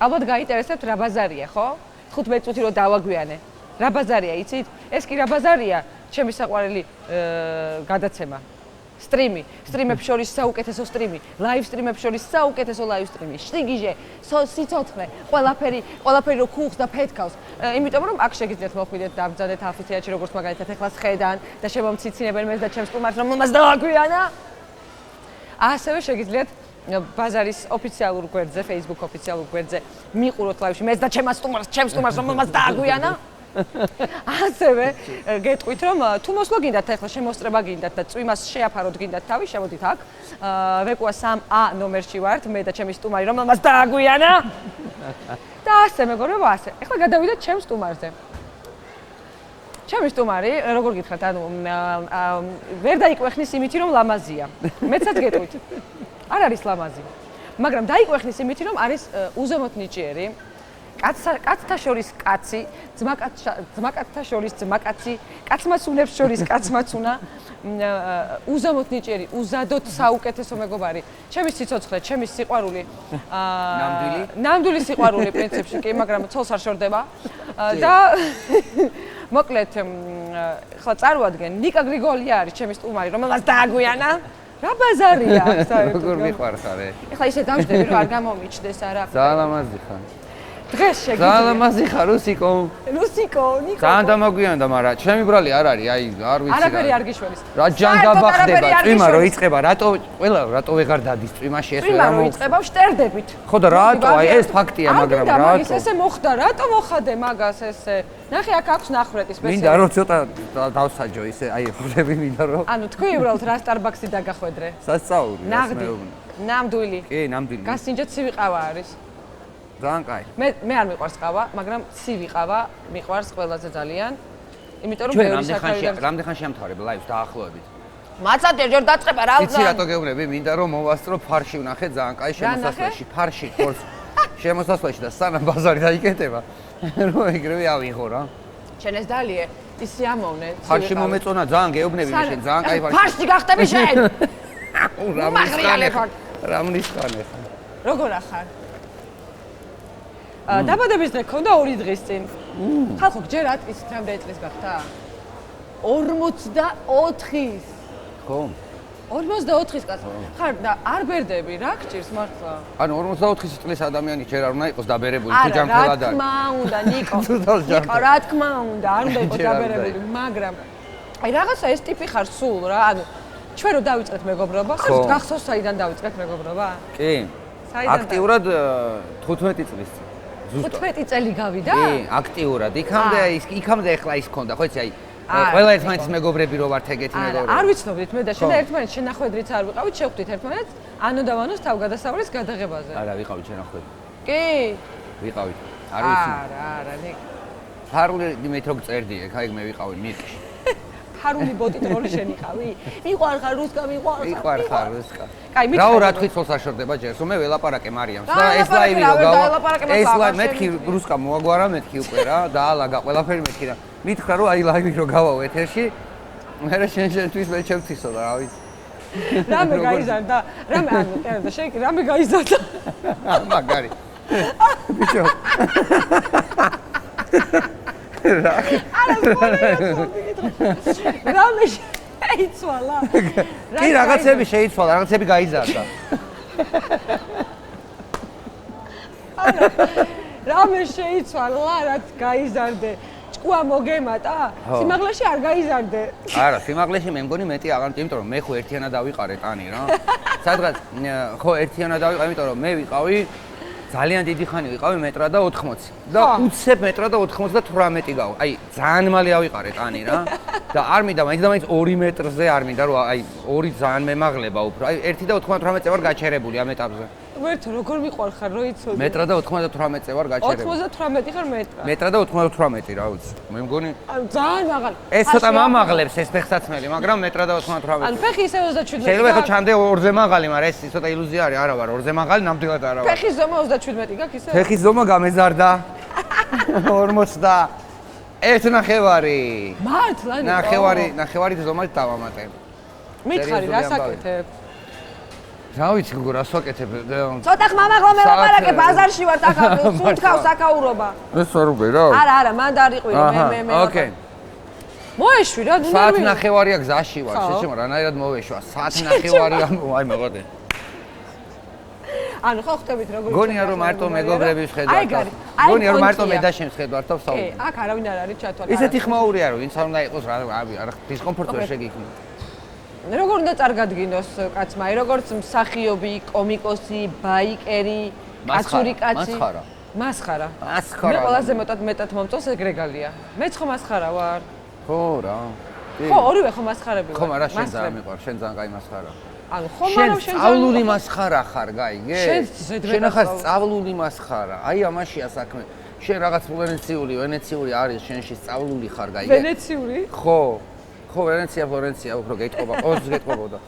ალბათ გაინტერესებთ რა ბაზარია, ხო? 15 წუთი რომ დავაგვიანე. რა ბაზარია, იცით? ეს კი რა ბაზარია? ჩემი საყვარელი გადაცემა. სტრიმი, სტრიმებს შორის საუკეთესო სტრიმი, ლაივ სტრიმებს შორის საუკეთესო ლაივ სტრიმი. შტიგიჟე, სიცოცხლე, ყველაფერი რო ქუხს და ფეთქავს. იმიტომ რომ აქ შეგიძლიათ მოხვიდეთ და ბრძანეთ ალფის თეატრში როგორც მაგალითად ახლა სხედან და შემომციცინებენ მე და ჩემს სტუმარს რომ მომას დავაგვიანა. ასევე შეგიძლიათ ბაზარის ოფიციალურ გვერდზე, Facebook ოფიციალურ გვერდზე მიყუროთ ლაივში მე და ჩემს სტუმარს რომ მომას დააგვიანა. ასევე გეტყვით რომ თუ მოსვლა გინდათ ახლა შემოსწრება გინდათ და წვიმას შეაფაროთ გინდათ თავი შემოდით აქ ვეკუა 3A ნომერში ვართ მე და ჩემი სტუმარი რომ მას დააგვიანა და ასე მეგობრებო ასე ახლა გადავიდეთ ჩემს სტუმარზე ჩემი სტუმარი როგორ გითხრათ ანუ ვერ დაიკვეხნის იმითი რომ ლამაზია მეცაც გეტყვით არ არის ლამაზი მაგრამ დაიკვეხნის იმითი რომ არის უზომოდ ნიჭიერი კაცთა შორის კაცი, ძმაკაცთა შორის ძმაკაცი, კაცმაცუნებს შორის კაცმაცუნა, უზომოდ ნიჭიერი, უზადოდ საუკეთესო მეგობარი. ჩემი სიცოცხლე, ჩემი სიყვარული. ნამდვილი სიყვარული პრინციპში კი, მაგრამ ცოლს არ შორდება. და მოკლედ, ხლა წარუადგენ, ნიკა გრიგოლია არის ჩემი სტუმარი, რომელსაც დააგვიანა. რა ბაზარია, საერთოდ. როგორ მიყვარხარ? ეხლა ისე დავждები, რომ არ გამომიჩნდეს არა. ძალიან ლამაზი ხარ. დღეს შეგიძლია. ძალიან ლამაზი ხარ, რუსიკო. რუსიკო, ნიკო. ძალიან დამაგვიანდა, მაგრამ ჩემი ბრალი არ არის, აი, არ ვიცი რა. არაფერი არ გიშველის. რა ჯანდაბა ხდება, წვიმა რო იწყება, რატო ვეღარ დადის წვიმაში ეს წვიმა რო იწყება შტერდებით. ხო და რატო, აი ეს ფაქტია, მაგრამ რატო? ესე მოხდა, რატო მოხადე მაგას ესე? ნახე აქ აქვს ნახრეტის სპეციალი. მინდა რომ ცოტა დავსაჯო ისე, აი, ხლები მინდა რომ. ანუ თქვი უბრალოდ რა სტარბაქსი დაგახვედრე. სასწაული, ნამდვილი. კი, ნამდვილი. გასინჯა ცივი ყავა არის. ძალიან კაი. მე არ მიყვარს ყავა, მაგრამ ცივი ყავა მიყვარს ყველაზე ძალიან. იმიტომ რომ ბევრი საქმე რამდენ ხანში ამთავრებ ლაივს დაახლოებით. მაცად ჯერ დაწყება რა ვიცი რატო გეუბნები, მინდა რომ მოვასწრო ფარში ვნახე ძალიან კაი შემოსასვლელში, ფარში ხორს შემოსასვლელში და სანამ ბაზარი დაიკეტება, რომ ეგრევე ავიღო რა. შენ ეს დალიე, ისი ამოვნე. ფარში მომეწონა ძალიან გეუბნები შენ ძალიან კაი ფარში. ფარში გახტები შენ. რა მნისხანე ხარ? როგორ ახარ? დაბადების დღე ქონდა 2 დღის წინ. ხალხო გჯერათ ის რამდენი წლის გახდა? 44-ის. ხო. 44-ის კაცო. ხარ და არ ბერდები, რა გჭირს მართლა? ანუ 44 წლის ადამიანი ჯერ არ უნდა იყოს დაბერებული, თუ ჯანმრთელად რა არის. თქმა უნდა, ნიკო. ნიკო, რა თქმა უნდა, არ უნდა იყოს დაბერებული, მაგრამ აი რაღაცა ეს ტიპი ხარ სულ რა, ანუ ჩვენ რო დავიწყეთ მეგობრობა, ხო გახსოვს საიდან დავიწყეთ მეგობრობა? კი. აქტიურად 15 წლის წინ. 15 წელი გავიდა? კი, აქტიურად. იქამდე ახლა ის ქონდა, ხო იცი, აი ყველა ერთმანეთის მეგობრები რო ვართ ეგეთი მეგობრები. არ ვიცნობდით მე და შენ ერთმანეთს შენახვედრიც არ ვიყავით, შევხვდით ერთმანეთს ანო და ვანოს თავგადასავლის გადაღებაზე. არა, ვიყავით შენახვედრი. კი. ვიყავით. არ ვიცი. არა, ნიკო. ფარული მეტრო წერდი, აი მე ვიყავი მიხში. ფარული ბოტით როლი შენიყავი? მიყვარხარ რუსკა, მიყვარხარ რუსკა. კაი, მითხარ. რა თქვი ცოლს არ შორდება ჯერს, რომ მე ველაპარაკე მარიამს და ეს ლაივი რო გავა. ეს ლაივი მეთქი რუსკა მოაგვარა მეთქი უკვე რა, დაალაგა ყველაფერი მეთქი და მითხრა რომ აი λაივი რო გავაო ეთერში, მე შენთვის მე ჩემთვისო და რა ვიცი. რამე გაიზარდა, რამე ანუ და შენ რამე გაიზარდა. მაგარი. ბიჭო. რამე შეიცვალა. კი რაღაცები შეიცვალა, რაღაცები გაიზარდა. რამე შეიცვალა, რაც გაიზარდე. ჭკუა მოგემატა? სიმაღლეში არ გაიზარდე. არა, სიმაღლეში მე მგონი მეტი აღარ, იმიტომ რომ მე ხო ერთიანად დავიყარე ტანი რა. სადღაც ხო ერთიანად დავიყარე, იმიტომ რომ მე ვიყავი ძალიან დიდი ხანი ვიყავი მეტრა და 80 და უცებ მეტრა და 98 გავა. აი ძალიან მალე ავიყარე ტანი რა. და არ მინდა მაინც და მაინც 2 მეტრზე არ მინდა რომ აი 2 ძალიან მემაღლება უფრო. აი 1 და 98-ზე ვარ გაჩერებული ამ ეტაპზე. ვერთო როგორ მიყვარხარ რო იცოდი? მეტრა და 98-ზე ვარ გაჩერებული. 98 ხარ მეტრა. მეტრა და 98 რა ვიცი. მე მგონი ანუ ძალიან მაღალი. ეს ცოტა მომაღლებს ეს ფეხსაცმელი, მაგრამ მეტრა და 98. ანუ ფეხი ისე 37. შეიძლება ხო ჩამდე 2-ზე მაღალი, მაგრამ ეს ცოტა ილუზია არის, არა ვარ 2-ზე მაღალი, ნამდვილად არა ვარ. ფეხის ზომა 37 გაქვს ისე? ფეხის ზომა გამეზარდა. 41.5. მართლა ნიკო. ნახევარი ზომად დავამატე. მითხარი რა საკეთებ? რა ვიცი გოგო რას ვაკეთებ? ცოტა ხმამაღლა მელაპარაკე, ბაზარში ვარ ახლა, სუნთქავს აქაურობა. ეს არ უღერო? არა, მან დაარიყვირო მე. ოკეი. მოეშვი რა, ნუ საათ ნახევარია გზაში ვარ, შეჩემ რანაირად მოვეშვა. საათ ნახევარია, აი მეგობრე. ანუ ხო ხვდებით როგორ გონია რომ მარტო მეგობრების ხედავთ. გონია რომ მარტო მე და შენ ხედავთ და ვსაუბრობ. აქ არავინ არ არის ჩათვალე. ისეთი ხმაურია რომ ვინც არ უნდა იყოს რა დისკომფორტი ვერ შეგიქმნა. როგორ უნდა წარგადგინოს კაცმა? აი როგორც მსახიობი, კომიკოსი, ბაიკერი, კაცური კაცი. მასხარა. მე ყველაზე მეტად მომწონს ეგრეგალია. მეც ხო მასხარა ვარ. ხო რა. ხო, ორივე ხო მასხარები ვარ. ხო, მაგრამ შენ ძალიან მიყვარს, შენ ძალიან კაი მასხარა. ანუ ხო, მაგრამ შენ სწავლული მასხარა ხარ, გაიგე? შენ ხარ სწავლული მასხარა. აი ამაშია საქმე. შენ რაღაც ფლორენციული, ვენეციური არის შენში სწავლული ხარ, გაიგე? ვენეციური? ხო. ხო, ფლორენცია უფრო გეტყობა, ყოველთვის გეტყობოდა.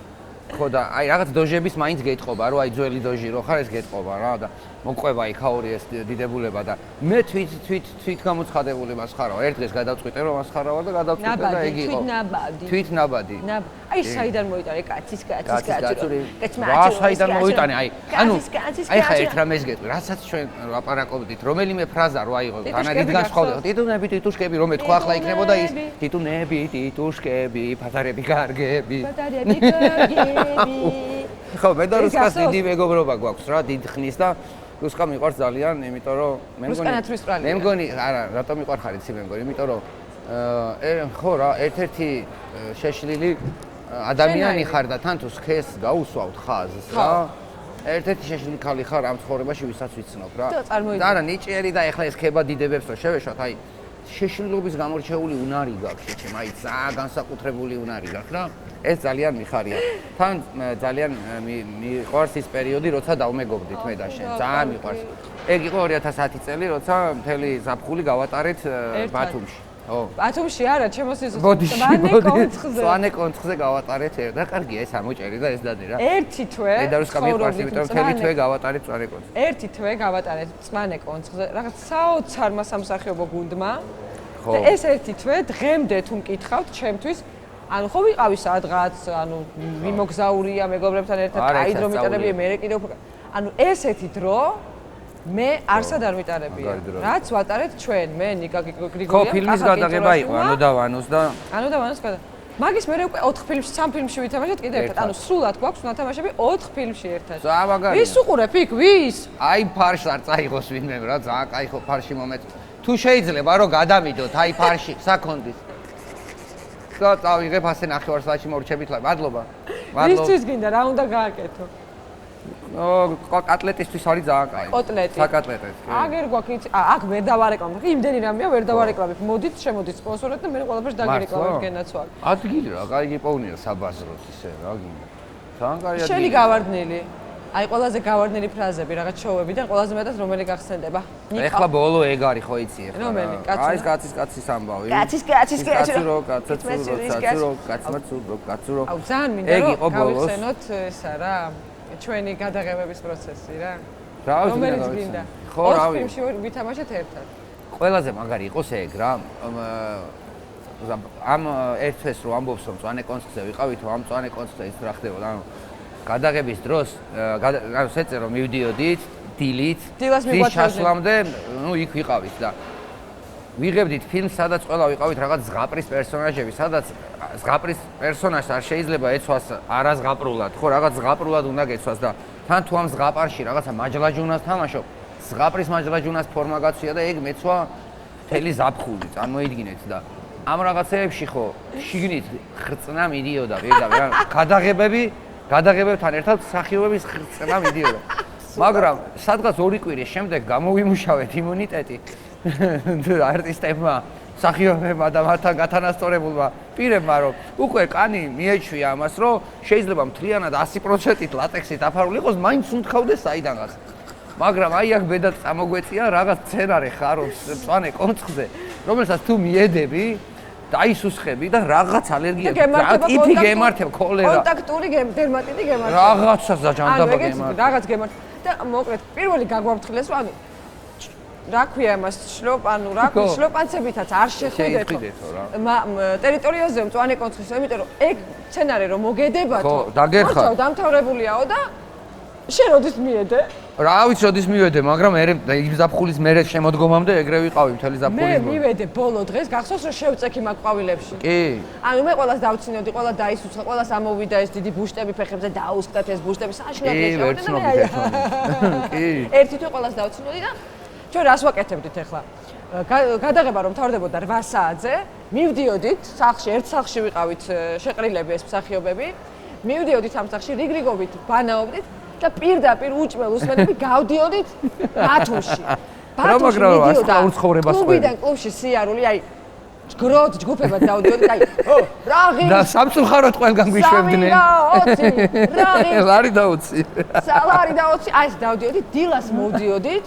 ხო და აი რაღაც დოჟების მაინც გეტყობა, რომ აი ძველი დოჟი რო ხარ ეს გეტყობა რა და მოყვება იქ აური ეს დიდებულება და მე თვით გამოცხადებული მასხარავ. ერთ დღეს გადავწყვიტე რომ მასხარა ვარ და გადავწყვიტე და ეგ იყო. თვით ნაბადი. აი საიდან მოიტანე კაცის რა საიდან მოიტანე აი ანუ აი ხა ერთ რამეს გეტყვი რასაც ჩვენ ვაპარაკობდით რომელიმე ფრაზა რო აიღო განაგით განსხვავდება ტიტუნები ტიტუშკები რომ ეთქვა ახლა იქნებოდა ის ტიტუნები ტიტუშკები ფატარები კარგები ხო მე და რუსკას დიდი მეგობრობა გვაქვს რა დიდ ხნის და რუსკა მიყვარს ძალიან იმიტომ რომ მე მგონი არა რატომ მიყვარხარ იცი მე მგონი იმიტომ რომ ხო რა ერთ-ერთი შეშლილი ადამიანი ხარ და თან თუ სქეს გაუსვავთ ხაზს რა ერთ-ერთი შეშლილი ქალი ხარ ამ ცხოვრებაში ვისაც ვიცნობ რა და არა ნიჭიერი და ეხლა ეს ქება დიდებებს რო შევეშვათ აი შეშლილობის გამორჩეული უნარი გაქვს შეჩემ აი ძალიან განსაკუთრებული უნარი გაქვს რა ეს ძალიან მიხარია თან ძალიან მიყვარს ის პერიოდი როცა დავმეგობრდით მე და შენ ძალიან მიყვარს ეგ იყო 2010 წელი როცა მთელი ზაფხული გავატარეთ ბათუმში ო ბათუმში არა ჩემო სიზუსტე სვანე კონცხზე გავატარეთ და კარგია ეს ამოჭერი და ეს დადე რა ერთი თვე მე და რუსკა მიყვარს იმიტომ მთელი თვე გავატარეთ სვანე კონცხზე ერთი თვე გავატარეთ სვანე კონცხზე რაღაც საოცარმა სამსახიობო გუნდმა და ეს ერთი თვე დღემდე თუ მკითხავთ ჩემთვის ანუ ხო ვიყავი სადღაც ანუ მიმოგზაურია მეგობრებთან ერთად კაი დრო მიტარები მე კიდევ ანუ ესეთი დრო მე არსად არ ვიტარებია. რაც ვატარეთ ჩვენ, მე ნიკა გრიგორია. ხო, ფილმის გადაღება იყო, ანუ დავანოს და მაგის მე უკვე 4 ფილმში, 3 ფილმში ვითამაშეთ კიდევ ერთად. ანუ სრულად გვაქვს ნათამაშები 4 ფილმში ერთად. ზა მაგარი. ვის უყურებ იქ? ვის? აი ფარშს არ წაიღოს ვინმე რა, ძალიან კაი ხო ფარში მომეთ. თუ შეიძლება რომ გადამიდოთ აი ფარში, საქონდის. და წავიღებ ასე ნახევარ საათში მორჩებით, მადლობა. ვისთვის გინდა რა უნდა გააკეთო? კოტლეტისთვის არის ძალიან კაი. კოტლეტი. საკატლეტეთ. აგერ გვაქვს აქ ვერ დავარეკლამებ. იმდენი რამეა ვერ დავარეკლამებ. მოდით, შემოდით სპონსორად და მე ყველაფერს დაგარეკლამებ გენაცვალ. ადგილი რა, კაი პოვნია საბაზროთ ისე რა გინდა. ძალიან კაი ადგილი. შენი გავარდნილი. აი ყველაზე გავარდნილი ფრაზები რაღაც შოუებიდან ყველაზე მეტად რომელი გახსენდება? ეხლა ბოლო ეგ არის ხო იცი ეხლა. რომელი? აი ეს კაცის ამბავი. კაცის კაცურო, კაცურო. აუ ძალიან მინდა რომ გავიხსენოთ ესა რა. ჩვენი გადაღებების პროცესი რა. რომელიც გინდა. ხო, რავი. ფილმში ვითამაშეთ ერთად. ყველაზე მაგარი იყოს ეგ რა. ამ ერთ თვეს რო ამბობს რომ მწვანე კონცხზე ვიყავით, რომ ამ მწვანე კონცხზე ის რა ხდებოდა, ანუ გადაღების დროს, ანუ შეწე რომ მივდიოდით, დილით, დის ჩასვლამდე, ნუ იქ ვიყავით და ვიღებდით ფილმს, სადაც ყველა ვიყავით რაღაც ზღაპრის პერსონაჟები, სადაც ზღაპრის პერსონაჟს არ შეიძლება ეცვას არაზღაპრულად, ხო, რაღაც ზღაპრულად უნდა გეცვას და თან თუ ამ ზღაპარში რაღაცა მაჯლაჯუნას თამაშობ, ზღაპრის მაჯლაჯუნას ფორმა გაცვია და ეგ მეცვა მთელი ზაფხული, წარმოიდგინეთ და ამ რაღაცეებში ხო შიგნით ხრწნა მიდიოდა პირდაპირ, გადაღებებთან ერთად მსახიობების ხრწნა მიდიოდა. მაგრამ სადღაც 2 კვირის შემდეგ გამოვიმუშავეთ იმუნიტეტი არტისტებმა, მსახიობებმა და მათთან გათანასწორებულმა პირებმა, რომ უკვე კანი მიეჩვია ამას, რომ შეიძლება მთლიანად 100%-ით ლატექსით დაფარული იყოს, მაინც უნთქავდეს საიდანღაც. მაგრამ აი აქ ბედად წამოგვეწია რაღაც სცენარი ხარობს მწვანე კონცხზე, რომელსაც თუ მიედები დაისუსხები და რაღაც ალერგია ტიპი გემართებ ქოლერა კონტაქტური დერმატიტი გემართებ რაღაცა დაჯანდაბა გემართებ რაღაც გემართებ და მოკლედ პირველი გაგვაფრთხილეს რომ ანუ რა ქვია იმას შლოპანუ რა ქვია შლოპანცებითაც არ შეხვიდეთო ტერიტორიაზე მწვანე კონცხისო იმიტომ რომ ეგ სცენარი რომ მოგედებათო ხო დაგერხა დამთავრებულიაო და შენ როდის მიედე? რა ვიცი, როდის მივედე, მაგრამ იმ ზაფხულის მერე შემოდგომამდე ეგრე ვიყავი მთელი ზაფხულის. მე მივედე ბოლო დღეს, გახსოვს რომ შევწექი მაგ ყვავილებში. კი. ანუ მე ყველას დავცინოდი, ყველა დაისუცხა, ყველას ამოვიდა ეს დიდი ბუშტები ფეხებზე დაუსკდათ ეს ბუშტები საშინლად კი. ერთი თვე ყველას დავცინოდი და ჩვენ რას ვაკეთებდით ახლა? გადაღება რომ თავდებოდა 8 საათზე, მივდიოდით სახლში, ერთ სახლში ვიყავით შეყრილები ეს მსახიობები. მივდიოდით ამ სახლში, რიგრიგობით ბანაობდით და პირდაპირ უჭმელ უსმენები გავდიოდით ბათუმში. ბათუმში მიდიოდა კლუბიდან კლუბში სიარული, აი ჯგროდ ჯგუფებად დავდიოდით, აი რაღი და სამწუხაროდ ყველგან გვიშვებდნენ. 3 და 20 ლარი და 20. ლარი და 20, აი ეს დავდიოდით, დილას მოვდიოდით.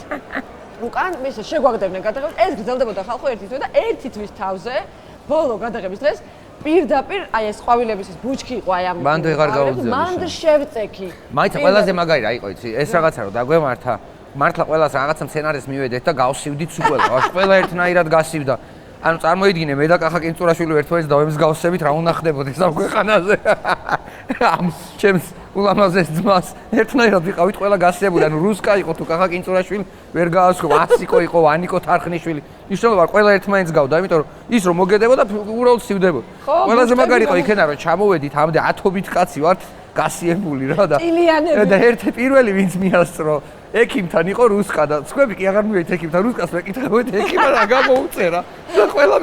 უკან მის შეგვაგდებდნენ გადაღებას, ეს გრძელდებოდა ხალხო ერთი თვე და ერთი თვის თავზე ბოლო გადაღების დღეს პირდაპირ აი ეს ყვავილების ეს ბუჩქი იყო აი ამ მანდ ვეღარ გაუძიოდი. მანდ შევწექი. მაინც ყველაზე მაგარი რა იყო იცი, ეს რაღაცა რომ დაგვემართა. მართლა ყველას რაღაცა სცენარის მივედეთ და გავსივდით სულ ყველა. ვაშ ყველა ერთნაირად გასივდა. ანუ წარმოიდგინე მე და კახა კინწურაშვილი ერთმანეთს დავემსგავსებით რა უნდა ხდებოდეს ამ ქვეყანაზე. ამ ჩემს ულამაზეს ძმას ერთნაირად ვიყავით ყველა გასიებული. ანუ რუსკა იყო თუ კახა კინწურაშვილი ვერ გაასხო, ასიკო იყო, ანიკო თარხნიშვილი. ნიშნულობა ყველა ერთმანეთს გავდა, იმიტომ რომ ის რომ მოგედებოდა უბრალოდ სივდებოდა. ყველაზე მაგარი იყო იქენა რომ ჩამოვედით ამდე 10-ობით კაცი ვართ გასიებული რა და და ერთი პირველი ვინც მიასწრო ექიმთან იყო რუსკა და სხვები კი აღარ მივედით ექიმთან რუსკას მეკითხებოდი ექიმმა რა გამოუწერა და ყველა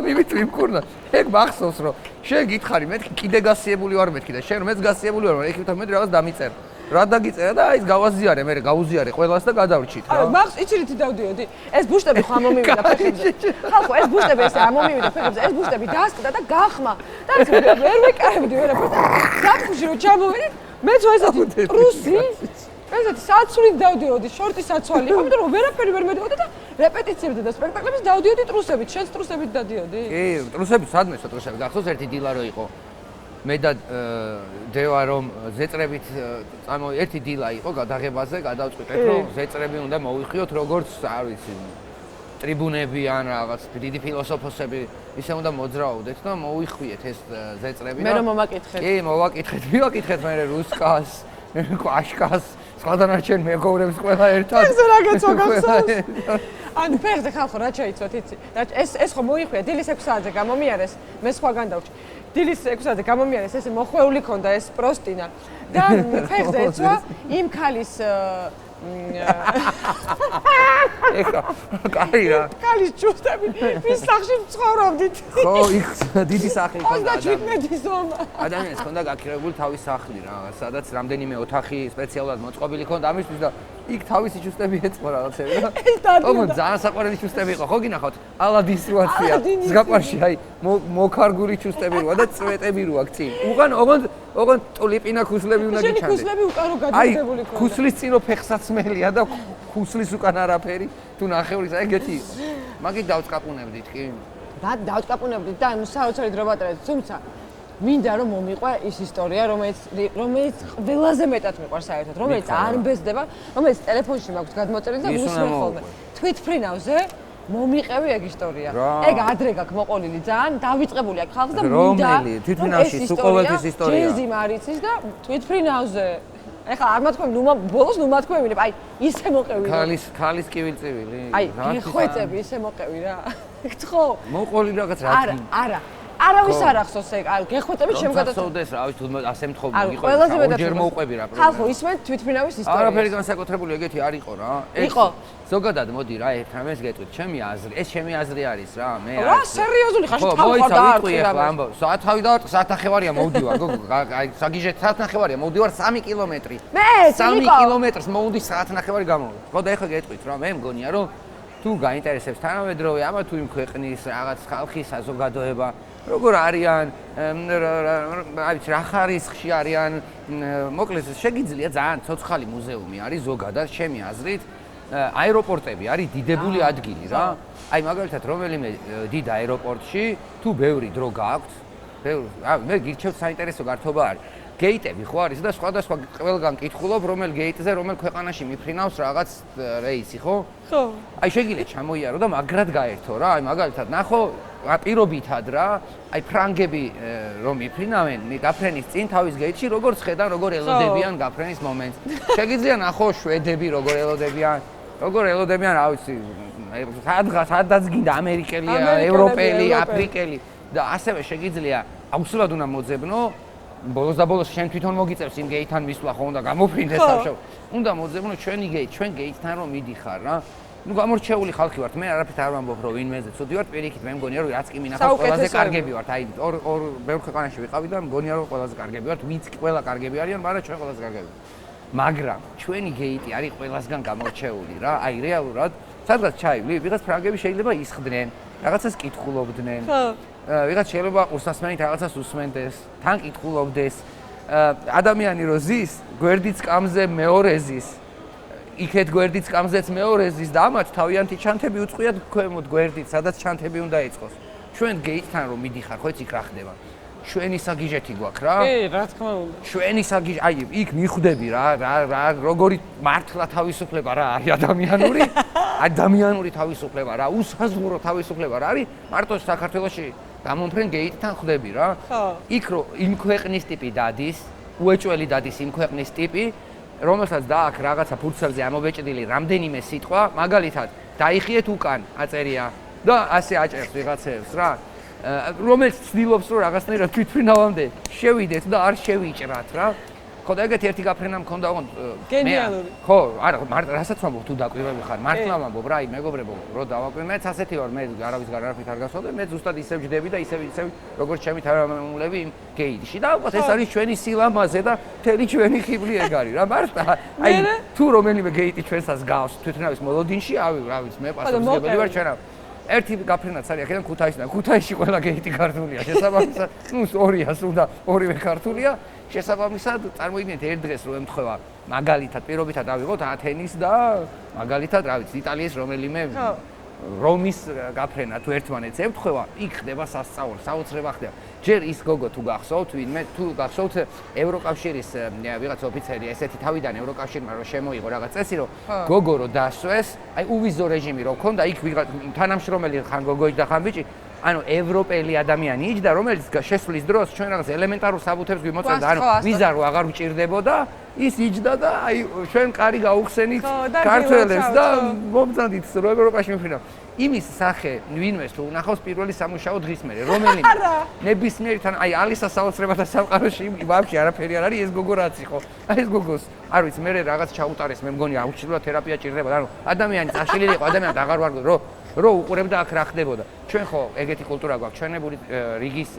მივით ვიმკურნა ეგ მახსოვს რომ შენ გითხარი მეთქი კიდე გასიებული ვარ მეთქი და შენ რომ მეც გასიებული ვარ ექიმთან მე რაღაც დამიწერა რა დაგიწერა და აი გავაზიარე მე გავუზიარე ყველას და გადავრჩით რა მაგს იცით დავდიოდი ეს ბუშტები ხომ მომივიდა ფეხებზე ხალხო ეს ბუშტები ესე ამომივიდა ფეხებზე ეს ბუშტები დასკდა და გახმა და ვერ ვეკარებდი ვერაფერს საფუში რომ ჩამოვიდით მეც ესეთი რუსი ესეთი საცვლით დავდიოდი შორტი საცვალი იყო იმიტომ რომ ვერაფერი ვერ მედიოდა და რეპეტიციებზე და სპექტაკლებში დავდიოდი ტრუსებით შენს ტრუსებით დადიოდი კი ტრუსები სადმე ტრუსები გახსოვს ერთი დილა რო იყო მე და დევა რომ ზეწრებით ერთი დილა იყო გადაღებაზე გადავწყვიტეთ რომ ზეწრები უნდა მოვიხიოთ როგორც არ ვიცი ტრიბუნები ან რაღაც დიდი ფილოსოფოსები ისე უნდა მოძრაოდეთ და მოვიხვიეთ ეს ზეწრები მე რომ მომაკითხეთ კი მოვაკითხეთ მივაკითხეთ მე რუსკას კვაშკას სხვადასხვა მეგობრებს ყველა ერთად ეს რა გეცვა გახსოვს ანუ ფეხზე ხალხო რა ჩაიცვათ იცი ეს ხო მოიხვია დილის 6 საათზე გამომიარეს მე სხვაგან დავჭი დილის 6 საათზე გამომიარეს ესე მოხვეული ქონდა ეს პროსტინა და ფეხზე ეცვა იმ ქალის ეხა კაი რა ქალის ჯუსტები ვის სახლში ცხოვრობდით ხო იქ დიდი სახლი ქონდა 37 ზომა ადამიანს ქონდა გაქირებული თავის სახლი რაღაც სადაც რამდენიმე ოთახი სპეციალურად მოწყობილი ქონდა ამისთვის და იქ თავისი ჯუსტები ეწყო რაღაცები რა თუმცა ძალიან საყვარელი ჯუსტები იყო ხო გინახავთ ალადის სიტუაცია ზგაპარში აი მოქარგული ჯუსტები როა და წვეტები როა წინ ოღონდ ტულიპინა ქუსლები უნდა გიჩანდეს შენი ქუსლები უკარო გადაგებული ქონდა ქუსლის წინო ფეხსაცმელია და ქუსლის უკან არაფერი თუ ნახევრის ეგეთი მაგით დავწყაპუნებდით კი დავწყაპუნებდით და ანუ საოცარი დრო ვატარებთ თუმცა მინდა რომ მომიყვა ის ისტორია რომელიც ყველაზე მეტად მიყვარს საერთოდ რომელიც არ მბეზდება რომელიც ტელეფონში მაქვს გადმოწერილი და ვუსმენ ხოლმე თვითფრინავზე მომიყევი ეგ ისტორია ეგ ადრე გაქვს მოყოლილი ძალიან დავიწყებული აქ ხალხს და მინდა თვითფრინავში სულ ყოველთვის ისტორია ჯეზი მარიცის და თვითფრინავზე ეხლა არ მათქვამი ბოლოს ნუ მათქვამი აი ისე მოყევი ქალის კივილწივილი აი გეხვეწები ისე მოყევი რა ხო მოყოლი რაღაც რა არა არავის არ ახსოვს ეგ აი გეხვეწები შემოგადასწორდეს რა ვიცი თუ ასე მთხოვ მოგიყო ჯერ მოუყვები რა ხალხო ისმენ თვითფრინავის ისტორია არაფერი განსაკუთრებული ეგეთი არ იყო რა იყო ზოგადად მოდი რა ერთამეს გეტყვით ჩემი აზრი ეს ჩემი აზრი არის რა მე რა სერიოზული ხარ შეთავ დაარტყი ახლა ამბო საათავი დავარტყ საათნახევარია მოვდივარ აი საგიჟეთ საათნახევარია მოვდივარ 3 კილომეტრი მე 3 კილომეტრს მოვდი საათნახევარი გამოვიდა ხო და ეხლა გეტყვით რა მე მგონია რომ თუ გაინტერესებს თანამედროვე ამა თუ იმ ქვეყნის რაღაც ხალხის საზოგადოება როგორ არიან აი რა ხარისხში არიან მოკლედ შეგიძლია ძალიან ცოცხალი მუზეუმი არის ზოგადად ჩემი აზრით აეროპორტები არის დიდებული ადგილი რა აი მაგალითად რომელიმე დიდ აეროპორტში თუ ბევრი დრო გააქვთ მე გირჩევთ საინტერესო გართობა არის გეიტები ხო არის და სხვადასხვა ყველგან კითხულობ რომელ გეიტზე რომელ ქვეყანაში მიფრინავს რაღაც რეისი ხო? ხო. აი შეგიძლია ჩამოიარო და მაგრად გაერთო რა. აი მაგალითად ნახო პირობითად რა, აი ფრანგები რომ იფრინავენ, გაფრენის წინ თავის გეიტში როგორ ხედან, როგორ ელოდებიან გაფრენის მომენტს. შეგიძლია ნახო შვედები როგორ ელოდებიან, რა ვიცი, სადაც გინდა ამერიკელია, ევროპელი, აფრიკელი და ასევე შეგიძლია აუცილებლად უნდა მოძებნო ბოლოს და ბოლოს შენ თვითონ მოგიწევს იმ გეიტთან მისვლა ხო უნდა გამოფრინდეს თავშო. უნდა მოძებნო ჩვენი გეით, ჩვენ გეიტთან რომ მიდიხარ რა. ნუ გამორჩეული ხალხი ვართ, მე არაფერთ არ ვამბობ რომ ვინმეზე ცუდი ვარ, პირიქით მე მგონია რომ რაც კი მინახავს ყველაზე კარგები ვართ. აი ორ ბევრ ქვეყანაში ვიყავი და მგონია რომ ყველაზე კარგები ვართ, ვინც კი ყველა კარგები არიან, მაგრამ ჩვენ ყველაზე კარგები ვართ. მაგრამ ჩვენი გეიტი არის ყველასგან გამორჩეული რა. აი რეალურად სადღაც ჩაივლი, ვიღაც ფრანგები შეიძლება ისხდნენ, რაღაცას კითხულობდნენ. ვიღაც შეიძლება უსასმენით რაღაცას უსმენდეს, თან კითხულობდეს. ადამიანი რო ზის, გვერდით სკამზე მეორე ზის. იქეთ გვერდით სკამზეც მეორე ზის და ამათ თავიანთი ჩანთები უწყვიათ ქვემოთ გვერდით, სადაც ჩანთები უნდა ეწყოს. ჩვენ გეიტთან რომ მიდიხარ, ხო იცი რა ხდება? ჩვენი საგიჟეთი გვაქვს რა. კი, რა თქმა უნდა. ჩვენი საგიჟ, აი იქ მიხვდები რა, როგორი მართლა თავისუფლება რა არის ადამიანური თავისუფლება რა, უსაზღვრო თავისუფლება რა არის, მარტო საქართველოში გამომფრენ გეიტთან ხვდები რა. იქ რო იმ ქვეყნის ტიპი დადის, უეჭველი დადის იმ ქვეყნის ტიპი, რომელსაც დააქვს რაღაცა ფურცელზე ამობეჭდილი რამდენიმე სიტყვა, მაგალითად, დაიხიეთ უკან აწერია და ასე აჭერს ვიღაცებს რა. რომელიც ცდილობს რომ რაღაცნაირად თვითფრინავამდე შევიდეთ და არ შევიჭრათ რა. ხო და ეგეთი ერთი გაფრენა მქონდა ოღონდ გენიალური. ხო, არა, რასაც ვამბობ თუ დაკვირვები ხარ, მართლა ვამბობ რა, მეგობრებო, რო დავაკვირვე, მეც ასეთი ვარ, მე არავისგან არაფრით არ გასვავდე, მე ზუსტად ისევ ჯდები და ისევ როგორც ჩემი თანამემამულები იმ გეიტში და ალბათ ეს არის ჩვენი სილამაზე და მთელი ჩვენი ხიბლი ეგ არის რა, მართლა. აი თუ რომელიმე გეიტი ჩვენსაც გავს თვითონავის მოლოდინში, რა ვიცი, მე პასუხისმგებელი ვარ ჩვენავ. ერთი გაფრენაც არის აქედან ქუთაისიდან. ქუთაისში ყველა გეიტი ქართულია. შესაბამისად, ნუ 200 სულ ორივე ქართულია. შესაბამისად, წარმოიდგინეთ ერთ დღეს რომ ემთხვევა მაგალითად პირობითად ავიღოთ ათენის და მაგალითად, რა ვიცი, იტალიის რომელიმე რომის გაფრენა თუ ერთმანეთს ემთხვევა, იქ ხდება სასწაული, საოცრება ხდება. ჯერ ის გოგო თუ გახსოვთ, ვინმე თუ გახსოვთ ევროკავშირის ვიღაც ოფიცერი ესეთი თავიდან ევროკავშირმა რომ შემოიღო რაღაც წესი, რომ გოგო რო დასვეს, აი უვიზო რეჟიმი რო ქონდა, იქ ვიღაც თანამშრომელი ხან გოგო და ხან ბიჭი, ანუ ევროპელი ადამიანი იჯდა, რომელიც შესვლის დროს ჩვენ რაღაც ელემენტარულ საბუთებს გვიმოწევდა, ანუ ვიზა რო აღარ უჭირდებოდა, ის იჯდა და აი ჩვენ კარი გაუხსენით ქართველებს და მომწადით რომ ევროპაში მიფრინავ. იმის სახე ვინმეს თუ ნახავს პირველი სამუშაო დღის მერე, რომელიმე ნებისმიერი თან აი ალისა საოცრებათა სამყაროში ვაფშე არაფერი არ არის ეს გოგო რაც იყო. აი ეს გოგოს არ ვიცი, მე რაღაც ჩაუტარეს, მე მგონი აუცილებლად თერაპია ჭირდებოდა. ანუ ადამიანი წაშლილი იყო, ადამიანად აღარ ვარ რო უყურებდა აქ რა ხდებოდა. ჩვენ ხო ეგეთი კულტურა გვაქვს, ჩვენებული რიგის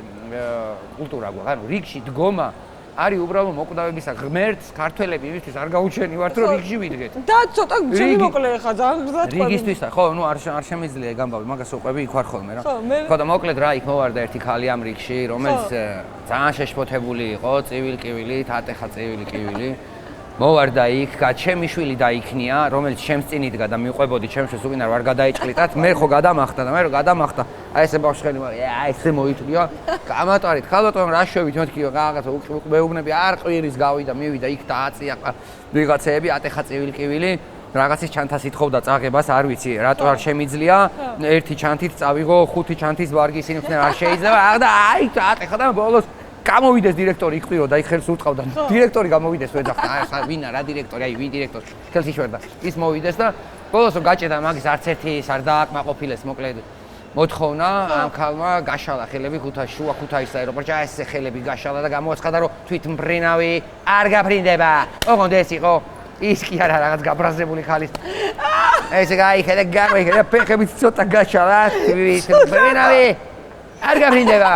კულტურა გვაქვს. ანუ რიგში დგომა არის უბრალოდ მოკვდავებისა ღმერთს ქართველები იმისთვის არ გაუჩენივართ რომ რიგში ვიდგეთ. და ცოტა ჩემი მოკლე ხა ძალიან გზად ყვები. რიგისთვისა ხო, ნუ არ შემიძლია გამბავი, მაგას უყვები იქ ვარ ხოლმე რა. ხო და მოკლედ რა იქ მოვარდა ერთი ქალი ამ რიგში, რომელიც ძალიან შეშფოთებული იყო, ცივილ-კივილით, ატეხა ცივილ-კივილი. მოვარდა იქ, ჩემი შვილი დაიქნია, რომელიც ჩემს წინ იდგა და მიყვებოდი ჩემს უკან არ გადაიჭყლიტათ, მე ხო გადამახტა და მე რო გადამახტა, აი ესე ბავშველი ესე მოიწვია, გამატარით, ხალბატონ რა შევით, მეთქიო რაღაცა მეუბნები არ ყვირის გავიდა, მივიდა იქ და აწია ვიღაცეები, ატეხა ცივილ-კივილი, რაღაცის ჩანთას ითხოვდა წაღებას, არ ვიცი, რატო არ შემიძლია, ერთი ჩანთით წავიღო, 5 ჩანთის ვარგი ისინი ხდნენ არ შეიძლება, და აი ატეხა და ბოლოს გამოვიდეს დირექტორი იყვირო და იქ ხელს უთყავდა. დირექტორი გამოვიდეს ვეძახდა, აი ვინა რა დირექტორი, აი ვინ დირექტორი. ხელს იშვერდა. ის მოვიდეს და ბოლოს გაჭედა მაგის არც ერთი ის არ დააკმაყოფილეს, მოკლედ მოთხოვნა ამ ქალმა გაშალა ხელები ქუთაისში, შუა ქუთაისის აეროპორტში, აი ესე ხელები გაშალა და გამოაცხადა რომ თვითმფრინავი არ გაფრინდება. ოღონდ ეს იყო ის კი არა რაღაც გაბრაზებული ხალის. ესე გაიხედა გამოიხედა ფეხებით ცოტა გაშალა, თვითმფრინავი არ გაფრინდება.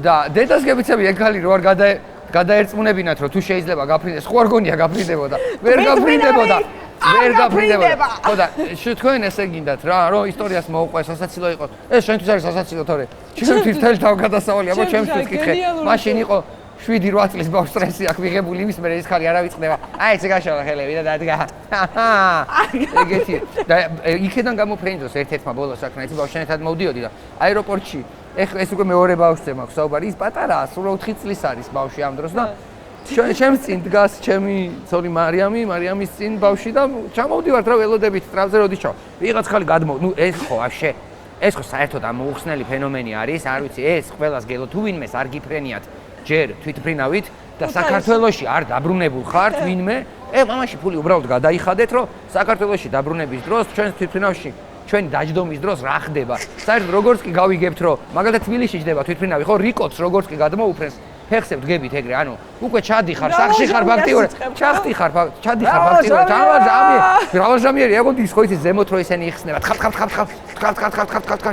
და დედას გებიცები ეგ ხალი რო არ გადაერწმუნებინათ რომ თუ შეიძლება გაფრინდეს, ხო არ გონია გაფრინდებოდა. ვერ გაფრინდებოდა. ხო და თქვენ ესე გინდათ რა, რომ ისტორიას მოუყვეს, სასაცილო იყოს. ეს შენთვის არის სასაცილო თორე. ჩემთვის თელ თავ გადასავალი, აბა ჩემთვის კითხე. მაშინ იყო 7-8 წლის ბავშვ სტრესი აქვს მიღებული იმის მერე ის ხალი არა ვიწყდება. აი ესე გაშალა ხელები და დადგა. ეგეთი. და იქიდან გამოფრინდოს ერთ-ერთმა ბოლოს საქმე, ის ბავშვენთან მოვდიოდი და აეროპორტში ეს უკვე მეორე ბავშვზე მაქვს საუბარი, ის პატარაა, სულ 4 წლის არის ბავშვი ამ დროს და ჩემს წინ დგას ჩემი ცოლი მარიამის წინ ბავშვი და ჩამოვდივართ რა ველოდებით ტრამზე როდის ჩავა. ვიღაც ხალი გადმო, ნუ ეს ხო ვაფშე ეს ხო საერთოდ ამოუხსნელი ფენომენი არის, არ ვიცი, ეს ყველას გელო თუ ვინმეს არ გიფრენიათ ჯერ თვითმფრინავით და საქართველოში არ დაბრუნებულ ხართ ვინმე, მამაში ფული უბრალოდ გადაიხადეთ, რომ საქართველოში დაბრუნების დროს ჩვენ თვითმფრინავში ჩვენი დაჯდომის დროს რა ხდება. საერთოდ როგორც კი გავიგებთ, რომ მაგალითად თბილისში ჯდება თვითმფრინავი, ხო, რიკოც როგორც კი გადმოუფრენს, ფეხზე ვდგებით ეგრე, ანუ უკვე ჩადიხარ, სახში ხარ ფაქტიურად, ჩადიხარ ფაქტიურად. მრავალჟამიერი აგონდის ხო იცი ზემოთ რო ისინი იხსნება. ხალ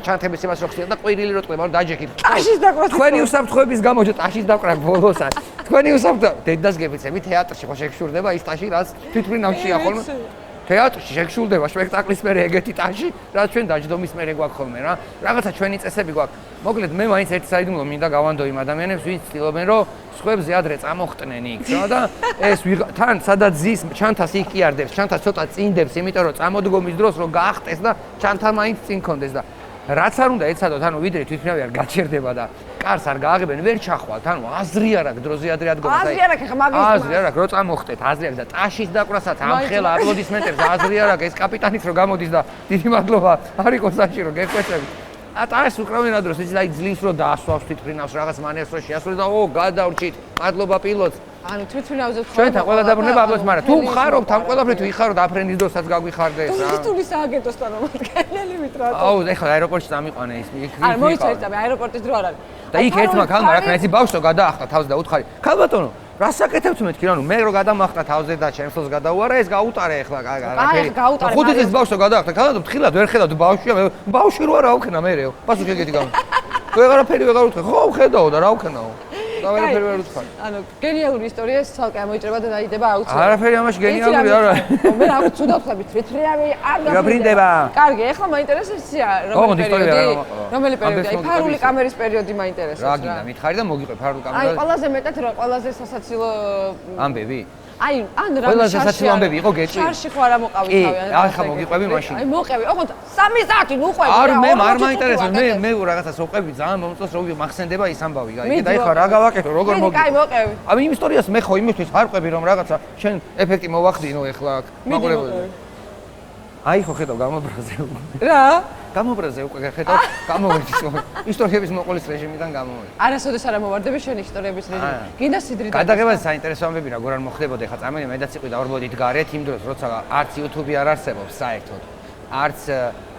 ჩანთების იმას რო ხსნიან და ყვირილი რო ტყვება, რომ დაჯექით. ტაშის დაკვრის. თქვენი უსაფრთხოების გამო ტაშის დაკვրա ბოლოსაც. თქვენი უსაფრთხო დედას გებიცები თეატრში ხო შეგშურდება ის ტაში, რაც თვითმფრინავშია ხოლმე. თეატრში შეგშულდება სპექტაკლის მერე ეგეთი ტაში, რაც ჩვენ დაჯდომის მერე გვაქვს ხოლმე რა. რაღაცა ჩვენი წესები გვაქვს. მოკლედ მე მაინც ერთ საიდუმლო მინდა გავანდო იმ ადამიანებს, ვინც ცდილობენ, რომ სხვებზე ადრე წამოხტნენ იქ, რა და ეს თან სადაც ზის ჩანთას იქ კიარდებს, ჩანთას ცოტა წინდებს, იმიტომ რომ წამოდგომის დროს რომ გაახტეს და ჩანთა მაინც წინ კონდეს და რაც არ უნდა ეცადოთ, ანუ ვიდრე თვითმფრინავი არ გაჩერდება და კარს არ გააღებენ, ვერ ჩახვალთ, ანუ აზრი არ აქვს დროზე ადრე ადგომას. აზრი არ აქვს, მაგის აზრი არ აქვს, რო წამოხტეთ, აზრი აქვს და ტაშის დაკვράსაც ამხელა აპლოდისმენტებს აზრი არ აქვს, ეს კაპიტანიც რო გამოდის და დიდი მადლობა არ იყოს საში რომ გეხვეწებით. ტაშს უკრავენ ადროს, იცი აი ძლივს რო დაასვავს თვითმფრინავს რაღაც მანევს რო შეასრულე და გადავრჩით. მადლობა პილოტს. ანუ თვითმფრინავზე ვთქვა. ჩვენთან ყველა დაბრუნება აბლოს, მაგრამ თუ ხარობთ ამ ყველაფრით ვიხაროთ აფრენის დროსაც გაგვიხარდეს რა. ტურისტული სააგენტოს წარმომადგენელი ვიტრატო. აუ, ეხლა აეროპორტში წამიყვანე ის იქ. არ მოიცავთ, აეროპორტის დრო არ არის. და იქ ერთმა ქალმა რა ქნა, ისი ბავშვო გადაახტა თავზე და უთხარი. ქალბატონო, რა საკეთებთ მე თქვენ, ანუ მე რო გადამახტა თავზე და ჩემსოს გადაუარა, ეს გაუტარე ეხლა აი, გაუტარე. ხუთი წლის ბავშვო გადაახტა, ქალბატონო, თხილად ვერ ხედავთ ბავშვია, მე ბავშვი რო არა აუქნა მეреო. პასუხი ეგეთი გამა. თუ ეღარაფერი ვეღარ უთხრე, ხო, ხედავ და რა უქნაო. და ვერაფერი ვერ უთხრა. ანუ გენიალური ისტორია ცალკე ამოიჭრება და დაიდება აუცილებლად. არაფერი ამაში გენიალური არ არის. მე რა ვწუდავ ხები თვითმფრინავი არ გაფრინდება. კარგი, ეხლა მაინტერესებია რომელი პერიოდი? რომელი პერიოდი? აი ფარული კამერის პერიოდი მაინტერესებს რა. რა გინდა, მითხარი და მოგიყვე ფარული კამერა. აი ყველაზე მეტად რა ყველაზე სასაცილო ამბები? აი ან რა ყველაზე სასაცილო ამბები იყო გეჭი? შარში ხო არა მოყავი თავი. კი, ახლა მოგიყვები მაშინ. აი მოყევი, ოღონდ 3 საათი ნუყვები რა. არ მე არ მაინტერესებს, მე რაღაცას ვყვები ძალიან მომწონს რომ მახსენდება ის ამბავი, აი და ეხლა რა გავაკეთო, როგორ მოგიყვე. კაი მოყევი. აი იმ ისტორიას მე ხო იმისთვის არ ყვები რომ რაღაცა შენ ეფექტი მოვახდინო ეხლა აქ მაყურებელი. აი ხო ხედავ გამობრაზე. რა? გამობრაზე უკვე ხედავ, გამოვედი ისტორიების მოყოლის რეჟიმიდან გამოვედი. არასოდეს არ მომვარდები შენ ისტორიების რეჟიმი. გინდა სიდრი და გადაღებაზე საინტერესო ამბები როგორ არ მოხდებოდა ეხლა წამენი მე და ციყვი დავრბოდით გარეთ იმ დროს როცა არც YouTube-ი არ არსებობს საერთოდ. არც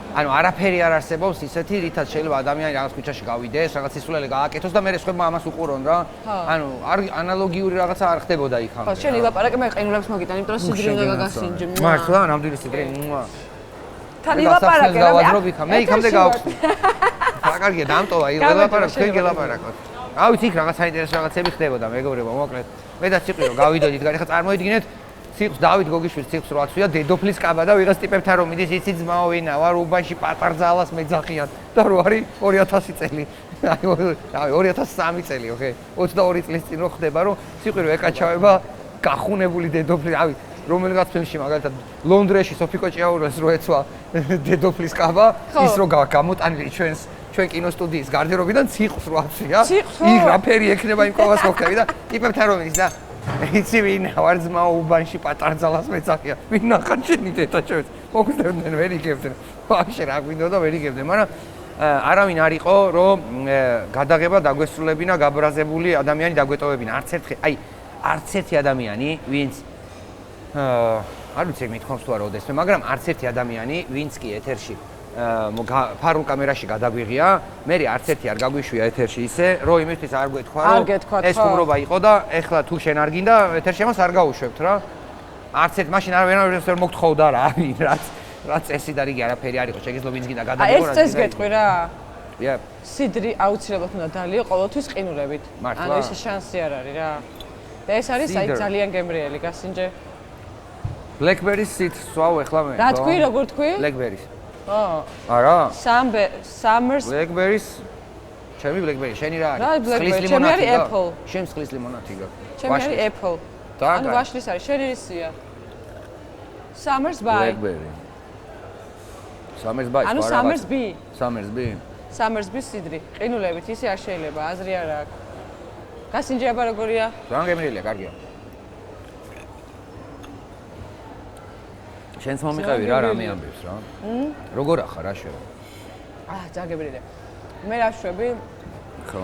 ანუ არაფერი არ არსებობს ისეთი რითაც შეიძლება ადამიანი რაღაც ქუჩაში გავიდეს, რაღაც სისულელე გააკეთოს და მე სხვებმა ამას უყურონ რა. ანუ ანალოგიური რაღაცა არ ხდებოდა იქ ამ. ხო, შენ ილაპარაკე მე ყინულებს მოგიტან, იმიტომ რომ სიდრი უნდა გაგასინჯე. მართლა, ნამდვილი სიდრი. თან ილაპარაკე რა. მე იქამდე გავხსნი. რა კარგია, დამტოვა, ილაპარაკე, თქვენ გელაპარაკოთ. რა ვიცი, იქ რაღაც საინტერესო რაღაცები ხდებოდა, მეგობრებო, მოკლედ. მე და ციყვი რომ გავიდოდით გარი, ხა წარმოიდგინეთ ციყვს დავით გოგიშვილს ციყვს რო აცვია დედოფლის კაბა და ვიღაც ტიპებთან რომ მიდის იცი ძმაო ვინა ვარ უბანში პატარძალას მეძახიან და რო არის 2000 წელი აი 2003 წელი ოკეი 22 წლის წინ რო ხდება რომ ციყვი რო ეკაჩავება გახუნებული დედოფლი რავი რომელიღაც ფილმში მაგალითად ლონდონში სოფიკო ჭიაურას რო ეცვა დედოფლის კაბა ის რო გამოტანილი ჩვენ კინოსტუდიის გარდერობიდან ციყვს რო აცვია იქ რაფერი ექნება იმ კოვას მოხდები და ტიპებთან რომ ის და იცი ვინა ვარ ძმაო უბანში პატარძალას მეძახიან ვინ ახარ შენი დედა ჩვენს მოგდებდნენ ვერ იგებდნენ ვაფშე რა გვინდა და ვერ იგებდნენ მაგრამ არავინ არ იყო რომ გადაღება დაგვესრულებინა გაბრაზებული ადამიანი დაგვეტოვებინა არც ერთი ადამიანი ვინც არ ვიცი მithkoms თუ არა ოდესმე მაგრამ არც ერთი ადამიანი ვინც კი ეთერში ფარულ კამერაში გადაგვიღია, მე არც ერთი არ გაგვიშვია ეთერში ისე, რომ იმისთვის არ გვეთქვა, რომ ეს ხუმრობა იყო და ეხლა თუ შენ არ გინდა ეთერში ამას არ გაუშვებთ რა. არც ერთ მაშინ ვერავინ ვერ მოგთხოვდა რა, რაც წესი და რიგი არაფერი არ იყო, შეგიძლია ვინც გინდა გადაგიყო რა. ეს წეს გეტყვი რა. Ja. სიდრი აუცილებლად უნდა დალიო ყოველთვის ყინულებით. ანუ ეს შანსი არ არის რა. და ეს არის აი ძალიან გემრიელი გასინჯე. Blackberry-ს სით სვავ ეხლა მე. რა თქვი, როგორ თქვი? Blackberry-ს. არა? Summers Blackberry-ს. ჩემი Blackberry, შენი რა არის? რა Blackberry? ჩემი არის Apple. შენ წყლის ლიმონადი გა. ჩემი არის Apple. ანუ ვაშლის არის, შენი რისია? Summers by. Blackberry. Summers by. ანუ Summers B. Summers B. Summers B სიდრი. ყინულებით ისე არ შეიძლება, აზრი არ აქვს. გასინჯე აბა როგორია? ძალიან გემრიელია, კარგია. შენს მომიყევი რა რამე ამბებს რა. როგორ ახარ რა შევ? ძაგებრივი. მე რა ვშვები? ხო.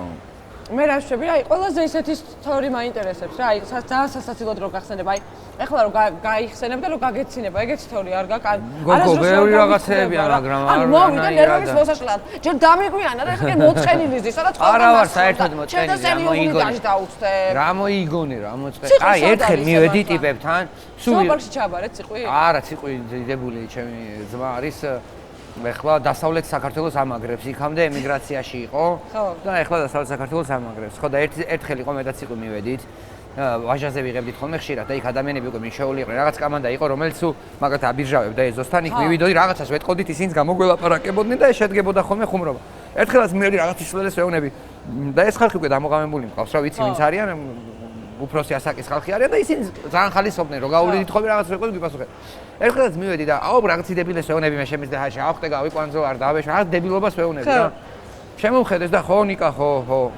მე რა ვშვები, აი ყველაზე ისეთი სტორი მაინტერესებს რა, აი ძალიან სასაცილოდ რო გახსენებ, აი ეხლა რომ გაიხსენებ და რომ გაგეცინება, ეგეც სტორი არ გაქვს. გოგო, ბევრი რაღაცეებია, მაგრამ არ მოვიდა ნერვების მოსაშლად. ჯერ დამიგვიანა და ეხლა მოწყენილი ზის, სადაც ყოველ არა ვარ საერთოდ მოწყენილი, რა მოიგონი. რა მოიგონი, რა მოწყენილი. აი, ერთხელ მივედი ტიპებთან, სუპერმარკეტში ჩაბარეთ ციყვი? არა, ციყვი დიდებული ჩემი ძმა არის. ეხლა დასავლეთ საქართველოს ამაგრებს, იქამდე ემიგრაციაში იყო და ეხლა დასავლეთ საქართველოს ამაგრებს. ხო და ერთხელ იყო მედაც იყო მივედით. ვაჟაზე ვიღებდით ხოლმე ხშირად და იქ ადამიანები უკვე მიშეული იყვნენ. რაღაც კამანდა იყო, რომელიც მაგათ აბირჟავებდა ეზოსთან, იქ მივიდოდი, რაღაცას ვეტყოდით, ისინიც გამოგველაპარაკებოდნენ და შედგებოდა ხოლმე ხუმრობა. ერთხელაც მივედი რაღაც ისლელეს ვეუბნები და ეს ხალხი უკვე დამოყამებული მყავს, რა ვიცი ვინც არიან, უფროსი ასაკის ხალხი არიან და ისინი ძალიან ხალისობდნენ, რომ გაუვლიდით ხოლმე რაღაც ვეყოდი გიპასუხე. ერთხელაც მივედი და აუ რაღაცი დებილეს ვეუბნები მე შემიძლია ჰაში ავხტე გავიყვანძო არ დავეშ, რაღაც დებილობას ვეუბნები რა. შემომხედეს და ხო ნიკა ხო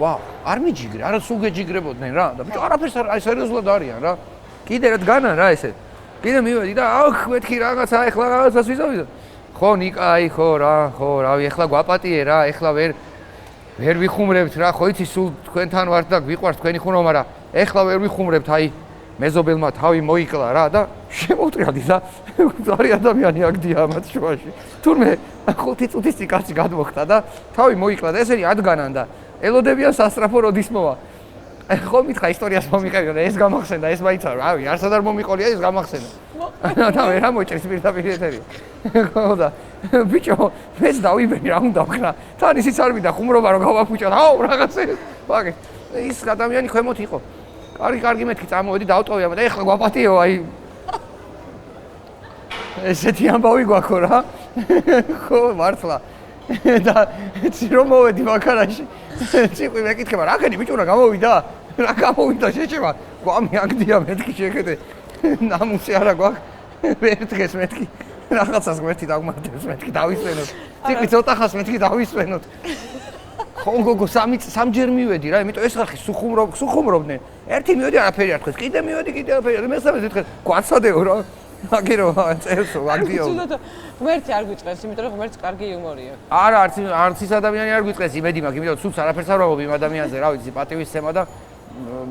ვაუ არ მიჯიგრე არა სულ გეჯიგრებოდნენ რა და ბიჭო არაფერს აი სერიოზულად არიან რა კიდე რა დგანან რა ესე კიდე მივედი და აუხ მეთქი რაღაცა ეხლა რაღაცას ვიზავიდო ხო ნიკა აი ხო რავი ეხლა გვაპატიე რა ეხლა ვერ ვიხუმრებთ რა ხო იცი სულ თქვენთან ვართ და გვიყვარს თქვენი ხუმრობა მაგრამ ეხლა ვერ ვიხუმრებთ აი მეზობელმა თავი მოიკლა რა და შემოვტრიალდი და ზარი ადამიანი აგდია ამათ შუაში. თურმე 5 წუთის წინ კაცი გადმოხდა და თავი მოიკლა და ესენი ადგანან და ელოდებიან სასტრაფო როდის მოვა. ხო მითხა ისტორიას მომიყევი და ეს გამახსენდა ეს მაინც რავი არსად არ მომიყოლია ეს გამახსენდა. და მე რა მოჭრის პირდაპირ ეთერი. ხო და ბიჭო მეც დავიბენი რა უნდა ვქნა. თან ისიც არ მინდა ხუმრობა რომ გავაფუჭო. აუ რაღაცე ვაგე ის ადამიანი ქვემოთ იყო. კარგი მეთქი წამოვედი დავტოვია და ეხლა გვაპატიო აი ესეთი ამბავი გვაქო რა ხო მართლა და ცირო მოვედი მაქარაში ციყვი მეკითხება რა ქენი ბიჭო რა გამოვიდა შეჭება გვამი აგდია მეთქი შეკეთე ნამუსი არა გვაქვს ვერ დღეს მეთქი რაღაცას გვერდი დაგმართებს მეთქი დავისვენოთ ციყვი ცოტა ხანს მეთქი დავისვენოთ ხო გოგო სამჯერ მივედი რა იმიტომ ეს ხალხი სუხუმრობდნენ ერთი მივედი არაფერი არ თქვეს კიდე მივედი კიდე არაფერი მესამე მეთქე გვაცადეო რა აგერო წელსო აგდიო ღმერთი არ გვიწყეს იმიტომ რომ ღმერთს კარგი იუმორია არა არც ის ადამიანი არ გვიწყეს იმედი მაქვს იმიტომ სულს არაფერს არ ვაღობ იმ ადამიანზე რა ვიცი პატივისცემა და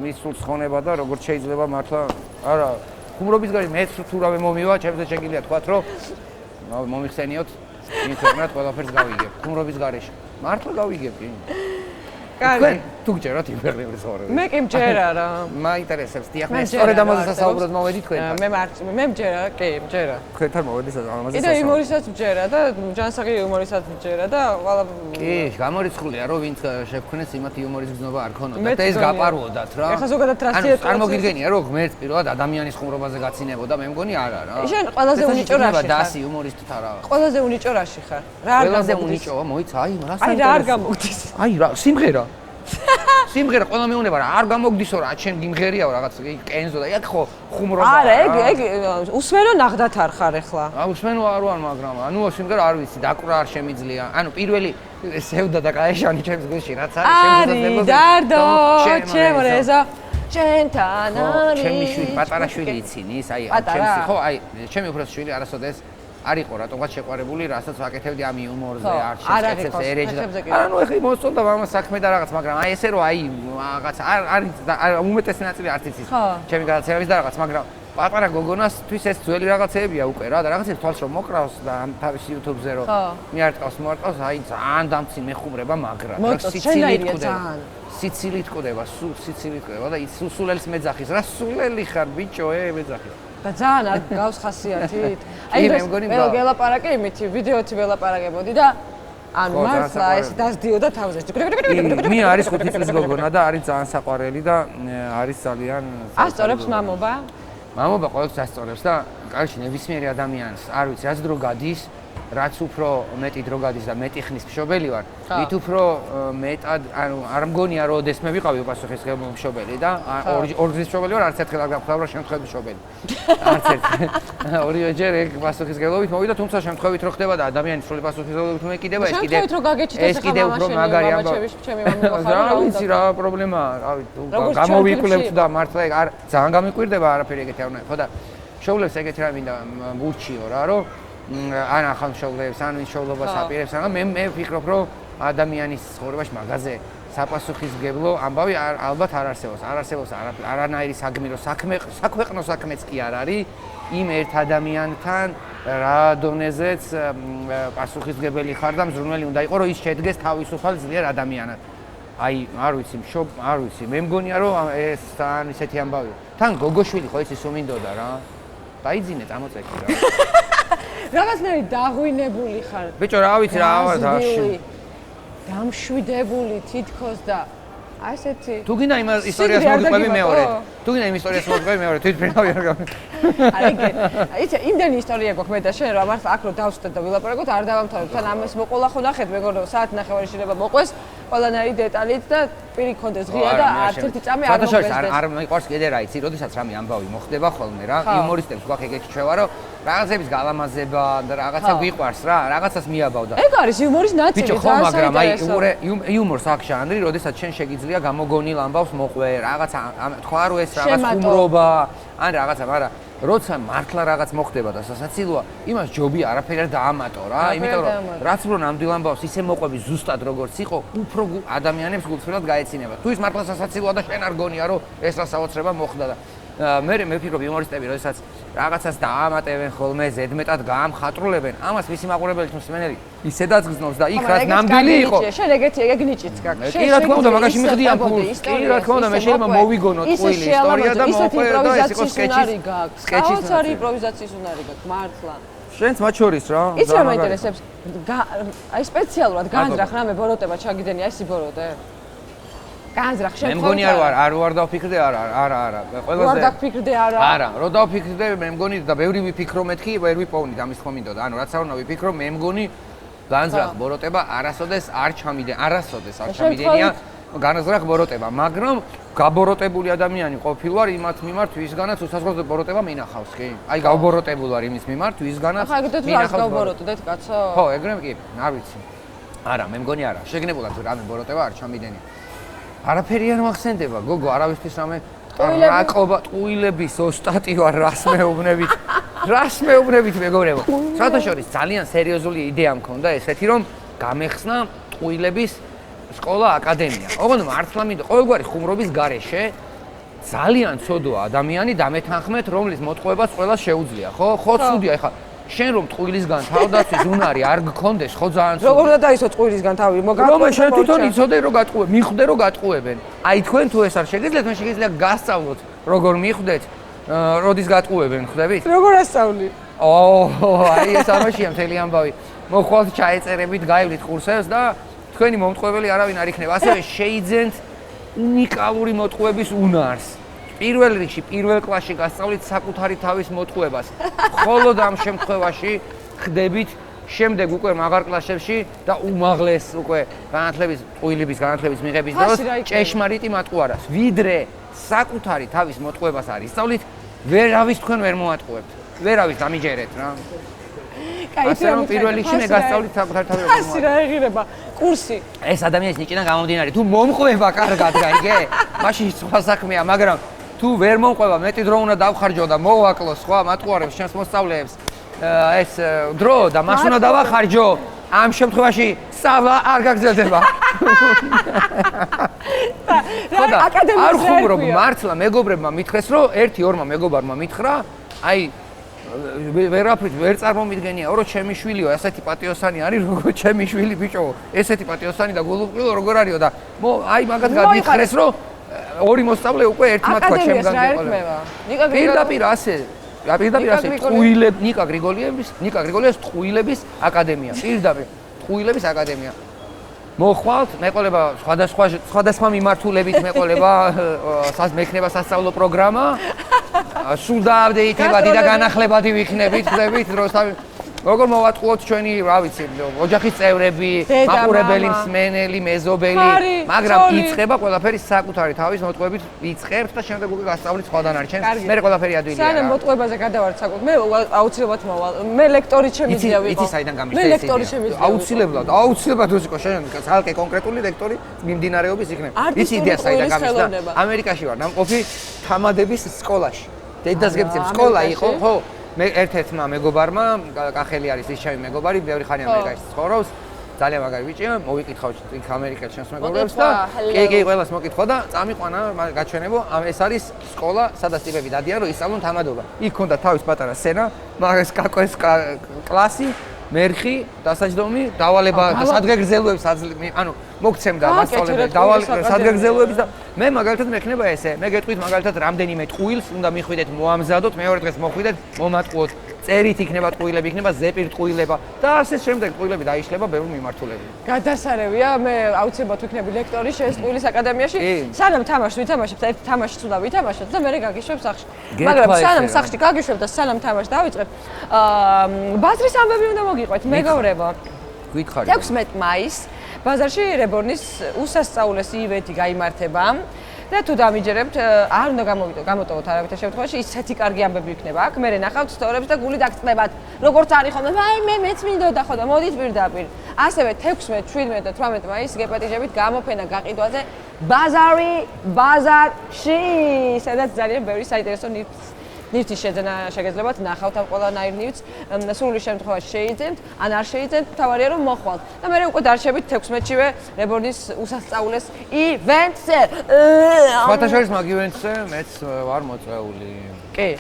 მის სულს ხონება და როგორც შეიძლება მართლა არა ხუმრობის გარშემო მე თუ რავე მომივა ჩემზე შეგიძლია თქვათ რომ მომიხსენიოთ ინფორმაციად ყველაფერს გავიგებ ხუმრობის გარშემო მართლა გავიგებ კი კარგი თუ გჯერათ იმერნების ხორები მე კი მჯერა რა მაინტერესებს დიახ მე სწორედ ამაზე სასაუბრად მოვედი თქვენთან მე მჯერა კი მჯერა თქვენთან მოვედი ამაზე კიდე იუმორისაც მჯერა და ჯანსაღი იუმორისაც მჯერა და ვალა კი გამორიცხულია რომ ვინც შეგვქნეს იმათ იუმორის გზნობა არ ქონოდა და ეს გაპარვოდათ რა ეხლა ზოგადად რასიეთ წარმოგიდგენია რომ ღმერთს პირველად ადამიანის ხუმრობაზე გაცინებოდა მე მგონი არა რა შენ ყველაზე უნიჭო რაში ხარ დასი იუმორისტთა რა ყველაზე უნიჭო რაში ხარ რა არ ყველაზე უნიჭოა მოიცა აი რა აი რა არ გამოგდის აი რა სიმღერა ყველა მეუნება რა არ გამოგდისო რა ჩემ გიმღერიაო რაღაც კენზო და იქ ხო ხუმრობა არა ეგ უსმენო ნახდათ არ ხარ ეხლა უსმენო არ ვარ მაგრამ ანუ სიმღერა არ ვიცი დაკვრა არ შემიძლია ანუ პირველი სევდა და კაეშანი ჩემს გულში რაც არის შემოძებელია დარდო ჩემო რეზო შენთან არის ჩემი შვილი პატარა შვილი იცინის აი ჩემს ხო აი ჩემი უფროსი შვილი არასოდეს არ იყო რატომღაც შეყვარებული, რასაც ვაკეთებდი ამ იუმორზე, არ შეცეცებს ერეჯს. არა, ნუ ეხლა მოსწონდა მამა საქმე და რაღაც, მაგრამ აი ესე რომ აი რაღაც არ უმეტესი ნაწილი არც იცის. ჩემი გადაცემების და რაღაც, მაგრამ პატარა გოგონასთვის ეს ძველი რაღაცეებია უკვე რა და რაღაცებს თვალს რომ მოკრავს და ამ თავის YouTube-ზე რომ მიარტყავს, აი ძალიან დამცინ მეხუმრება, მაგრამ სიცილით კვდება, სულ სიცილით კვდება და სულელის მეძახის რა სულელი ხარ ბიჭო, მეძახის. და ძალიან არ გავს ხასიათით. აი ეს ველაპარაკე იმითი, ვიდეოთი ველაპარაკებოდი და ანუ მართლა ეს დასდიოდა თავზე. მე არის 5 წლის გოგონა და არის ძალიან საყვარელი და არის ძალიან ასწორებს მამობა? მამობა ყოველთვის ასწორებს და კარში ნებისმიერი ადამიანს არ ვიცი რაც დრო გადის რაც უფრო მეტი დრო გადის და მეტი ხნის მშობელი ვარ, მით უფრო მეტად ანუ არ მგონია რომ ოდესმე ვიყავი უპასუხისმგებელი მშობელი და ორგზის მშობელი ვარ, არც ერთხელ არ გავხდარა შემთხვევით მშობელი. არც ერთხელ. ორივეჯერ ეგ პასუხისმგებლობით მოვიდა, თუმცა შემთხვევით რო ხდება და ადამიანის სრული პასუხისმგებლობით მე კიდევ ეს კიდევ უფრო მაგარი ამბავი. რა ვიცი რა პრობლემაა, რავი, გამოვიკვლებთ და მართლა ეგ არ ძალიან გამიკვირდება არაფერი ეგეთი არ უნდა, ხო და შოულებს ეგეთი რა მინდა მურჩიო რა, რომ ან ახალმშობლებს, ან მშობლობას აპირებს, ან მე ვფიქრობ, რომ ადამიანის ცხოვრებაში მაგაზე საპასუხისმგებლო ამბავი ალბათ არ არსებობს. არ არსებობს არანაირი საგმირო საქვეყნო საქმეც კი არ არის იმ ერთ ადამიანთან რა დონეზეც პასუხისმგებელი ხარ და მზრუნველი უნდა იყო, რომ ის შედგეს თავისუფალ ძლიერ ადამიანად. აი, არ ვიცი, მე მგონია, რომ ეს თან ისეთი ამბავია. თან გოგოშვილი ხო იცი სუმინდოდა რა. დაიძინე, წამოწექი რა. რაღაცნაირი დაღვინებული ხარ. ბიჭო, რა ვიცი რა ვარ და დამშვიდებული თითქოს და ასეთი თუ გინდა იმ ისტორიას მოგიყვები მეორე. თუ გინდა იმ ისტორიას მოგიყვები მეორე, თვითფრინავი არ გავი. იცი, იმდენი ისტორია გვაქვს მე და შენ რა მართ აქ რო დავსვდეთ და ვილაპარაკოთ, არ დავამთავრებ. თან ამას მოყოლა ხო ნახეთ, მეგონა საათ ნახევარი შეიძლება მოყვეს, ყველანაირი დეტალით და პირი კონდეს ღია და არცერთი წამი არ მოყვეს. არ მიყვარს კიდე რა იცი, როდესაც რამე ამბავი მოხდება ხოლმე რა, იუმორისტებს გვაქვს ეგეთი ჩვევა, რომ რაღაცების გალამაზება და რაღაცა გვიყვარს რა, რაღაცას მიაბავდა. ეგ არის იუმორის ნაწილი. ბიჭო, ხო, მაგრამ აი იუმორს აქ ჟანრი, როდესაც შენ შეგიძლია გამოგონილ ამბავს მოყვე, რაღაცა თქვა რომ ეს რაღაც ხუმრობა, ან რაღაცა, მაგრამ როცა მართლა რაღაც მოხდება და სასაცილოა, იმას ჯობია არაფერი არ დაამატო რა, იმიტომ რომ რაც რო ნამდვილ ამბავს ისე მოყვები ზუსტად როგორც იყო, უფრო ადამიანებს გულწრფელად გაეცინება. თუ ის მართლა სასაცილოა და შენ არ გონია რომ ეს რა საოცრება მოხდა და მე ვფიქრობ იუმორისტები, როდესაც რაღაცას დაამატებენ ხოლმე, ზედმეტად გაამხატრულებენ, ამას მისი მაყურებელი თუ მსმენელი ისედაც გრძნობს და იქ რაც ნამდვილი იყო. შენ ეგ ნიჭიც გაქვს. კი რა თქმა უნდა, მაგაში მიხდიან ფულს. კი რა თქმა უნდა, მე შეიძლება მოვიგონო ტყუილი ისტორია და მოყვე და ეს იყოს სკეჩი. საოცარი იმპროვიზაციის უნარი გაქვს, მართლა. შენც მათ შორის რა. იცი რა მაინტერესებს? აი სპეციალურად განძრახ რამე ბოროტება ჩაგიდენია, ეს იბოროტე? განძრახ შენ მე მგონი არ ვარ დავფიქრდე, არა. ყველაზე ვარ დავფიქრდე, არა. არა, რო დავფიქრდე, მე მგონი და ბევრი ვიფიქრო მეთქი, ვერ ვიპოვნით ამის თქმა მინდოდა. ანუ რაც არ უნდა ვიფიქრო, მე მგონი განძრახ ბოროტება არასოდეს არ ჩამიდენია განზრახ ბოროტება, მაგრამ გაბოროტებული ადამიანი ყოფილვარ იმათ მიმართ, ვისგანაც უსასრულო ბოროტება მინახავს, კი? აი გავბოროტებული ვარ იმის მიმართ, ვისგანაც მინახავს გავბოროტდეთ, კაცო? ხო, ეგრემ კი, არ ვიცი. არა, მე მგონი არა, შეგნებულად რამე ბოროტება არ ჩამიდენია. არაფერი არ მახსენდება, გოგო, არავისთვის რამე რაყობა, ტყუილების ოსტატი ვარ, რას მეუბნებით მეგობრებო. საერთაშორის ძალიან სერიოზული იდეა მქონდა ესეთი, რომ გამეხსნა ტყუილების სკოლა, აკადემია. ოღონდ მართლა მინდა ყოველგვარი ხუმრობის გარეშე ძალიან ცოდოა ადამიანი დამეთანხმეთ, რომლის მოტყუებას ყველას შეუძლია, ხო? ხო, ცუდია ეხლა. შენ რომ ტყუილისგან თავდაცვის უნარი არ გქონდეს, ხო ძალიან ცუდია. როგორ უნდა დაისო ტყუილისგან თავი? რომ შენ თვითონ იცოდე რომ გატყუებ, მიხვდე რომ გატყუებენ. აი თქვენ თუ ეს არ შეგიძლიათ, მე შეგიძლია გასწავლოთ როგორ მიხვდეთ, როდის გატყუებენ, ხვდებით? როგორ ასწავლი? აი ეს ამაშია მთელი ამბავი. მოხვალთ ჩაეწერებით, გაივლით კურსებს და თქვენი მომტყუებელი არავინ არ იქნება. ასევე შეიძენთ უნიკალური მოტყუების უნარს. პირველ რიგში, პირველ კლასში გასწავლით საკუთარი თავის მოტყუებას. მხოლოდ ამ შემთხვევაში ხდებით შემდეგ უკვე მაგარ კლასებში და უმაღლეს უკვე განათლების, ტყუილების განათლების მიღების დროს ჭეშმარიტი მატყუარას. ვიდრე საკუთარი თავის მოტყუებას არ ისწავლით, ვერავის თქვენ ვერ მოატყუებთ. ვერავის დამიჯერეთ რა. ასე რომ პირველ რიგში მე გასწავლით საკუთარი თავის მოტყუებას. ასე რა ეღირება კურსი. ეს ადამიანის ნიჭიდან გამომდინარე, თუ მომყვება კარგად, გაიგე? მაშინ სხვა საქმეა, მაგრამ თუ ვერ მომყვება, მეტი დრო უნდა დავხარჯო და მოვაკლო სხვა მატყუარებს, შენს მოსწავლეებს ეს დრო და მას უნდა დავახარჯო. ამ შემთხვევაში სწავლა არ გაგრძელდება. აკადემიაში არ ხუმრობ, მართლა მეგობრებმა მითხრეს, რომ 1-2 მეგობარმა მითხრა, აი ვერაფრით ვერ წარმომიდგენია, რომ ჩემი შვილიო, ესეთი პატიოსანი არის, როგორ ჩემი შვილი ბიჭო, ესეთი პატიოსანი და გულუყვილო როგორ არისო და აი მაგათ გამიხარეს, რომ ორი მოსწავლე უკვე ერთმა თქვა ჩემგან გიყოლა. პირდაპირ ასე ტყუილების ნიკა გრიგოლიევის ტყუილების აკადემია. პირდაპირ ტყუილების აკადემია. მოხვალთ, მეყოლება სხვადასხვა მიმართულებით მეყოლება, მექნება სასწავლო პროგრამა. სულ დააპდეითება, დიდი განახლებადი ვიქნებით, ხდებით დროსთან. როგორ მოვატყუოთ ჩვენი, რა ვიცი, ოჯახის წევრები, მაყურებელი, მსმენელი, მეზობელი, მაგრამ იწყება ყველაფერი საკუთარი თავის მოტყუებით იწყებთ და შემდეგ უკვე გასწავლით სხვა დანარჩენს. მე ყველაფერი ადვილია. სანამ მოტყუებაზე გადავართ საკუთარ, მე აუცილებლად მოვალ. მე ლექტორი შემიძლია ვიყო. იცი საიდან გამიშთა მე ლექტორი შემიძლია. აუცილებლად უსიკო შენ ცალკე კონკრეტული ლექტორი მიმდინარეობის იქნება. იცი იდეა საიდან გამიშთა? ამერიკაში ვარ, ნამყოფი თამადების სკოლაში. დედას გეცემ სკოლა იყო, ხო? მე ერთ-ერთმა მეგობარმა, კახელი არის ის ჩემი მეგობარი, ბევრი ხანია ამერიკაში ცხოვრობს. ძალიან მაგარი ბიჭია, მოვიკითხავ იქ ამერიკაში ჩემს მეგობრებს და კი, ყველას მოკითხო და წამიყვანა, გაჩვენებო, ეს არის სკოლა, სადაც ტიპები დადიან, რომ ისწავლონ თამადობა. იქ ქონდა თავის პატარა სცენა, მაგას კაკოს კლასი, მერხი, დასაჯდომი, დავალება და სადგეგრძელოებს ანუ მოგცემდა მასწავლებელი სადგეგრძელოებს და მე მაგალითად მექნება ესე, მე გეტყვით მაგალითად რამდენიმე ტყუილს უნდა მიხვიდეთ, მოამზადოთ, მეორე დღეს მოხვიდეთ, მომატყუოთ. წერით იქნება ტყუილები, იქნება ზეპირ ტყუილება და ასე შემდეგ ტყუილები დაიშლება ბევრი მიმართულებით. გადასარევია, მე აუცილებლად ვიქნები ლექტორი შენს ტყუილის აკადემიაში. სანამ თამაშს ვითამაშებთ, ერთ თამაშს უნდა ვითამაშოთ და მე გაგიშვებ სახში. მაგრამ სანამ სახში გაგიშვებ და სანამ თამაშს დავიწყებ, ბაზრის ამბები უნდა მოგიყვეთ, მეგობრებო. გითხარი. 16 მაისს ბაზარში რებორნის უსასწაულეს ივენთი გაიმართება. და თუ დამიჯერებთ, არ უნდა გამოტოვოთ არავითარ შემთხვევაში, ისეთი კარგი ამბები იქნება აქ, მე ნახავთ სტორებს და გული დაგწნებათ. როგორც არის ხოლმე, აი მეც მინდოდა ხო და მოდით პირდაპირ. ასევე 16, 17 და 18 მაისს გეპატიჟებით გამოფენა გაყიდვაზე ბაზარში, სადაც ძალიან ბევრი საინტერესო ნივთის შეძენა შეგეძლებათ, ნახავთ ამ ყველანაირ ნივთს, სრული შემთხვევაში შეიძენთ, ან არ შეიძენთ, თავარია რომ მოხვალთ. და მე უკვე დარჩებით 16-ივე რებორნის usasწაულეს ივენთზე. ფათაშორის მაგ ივენთზე მეც ვარ მოწვეული. კი.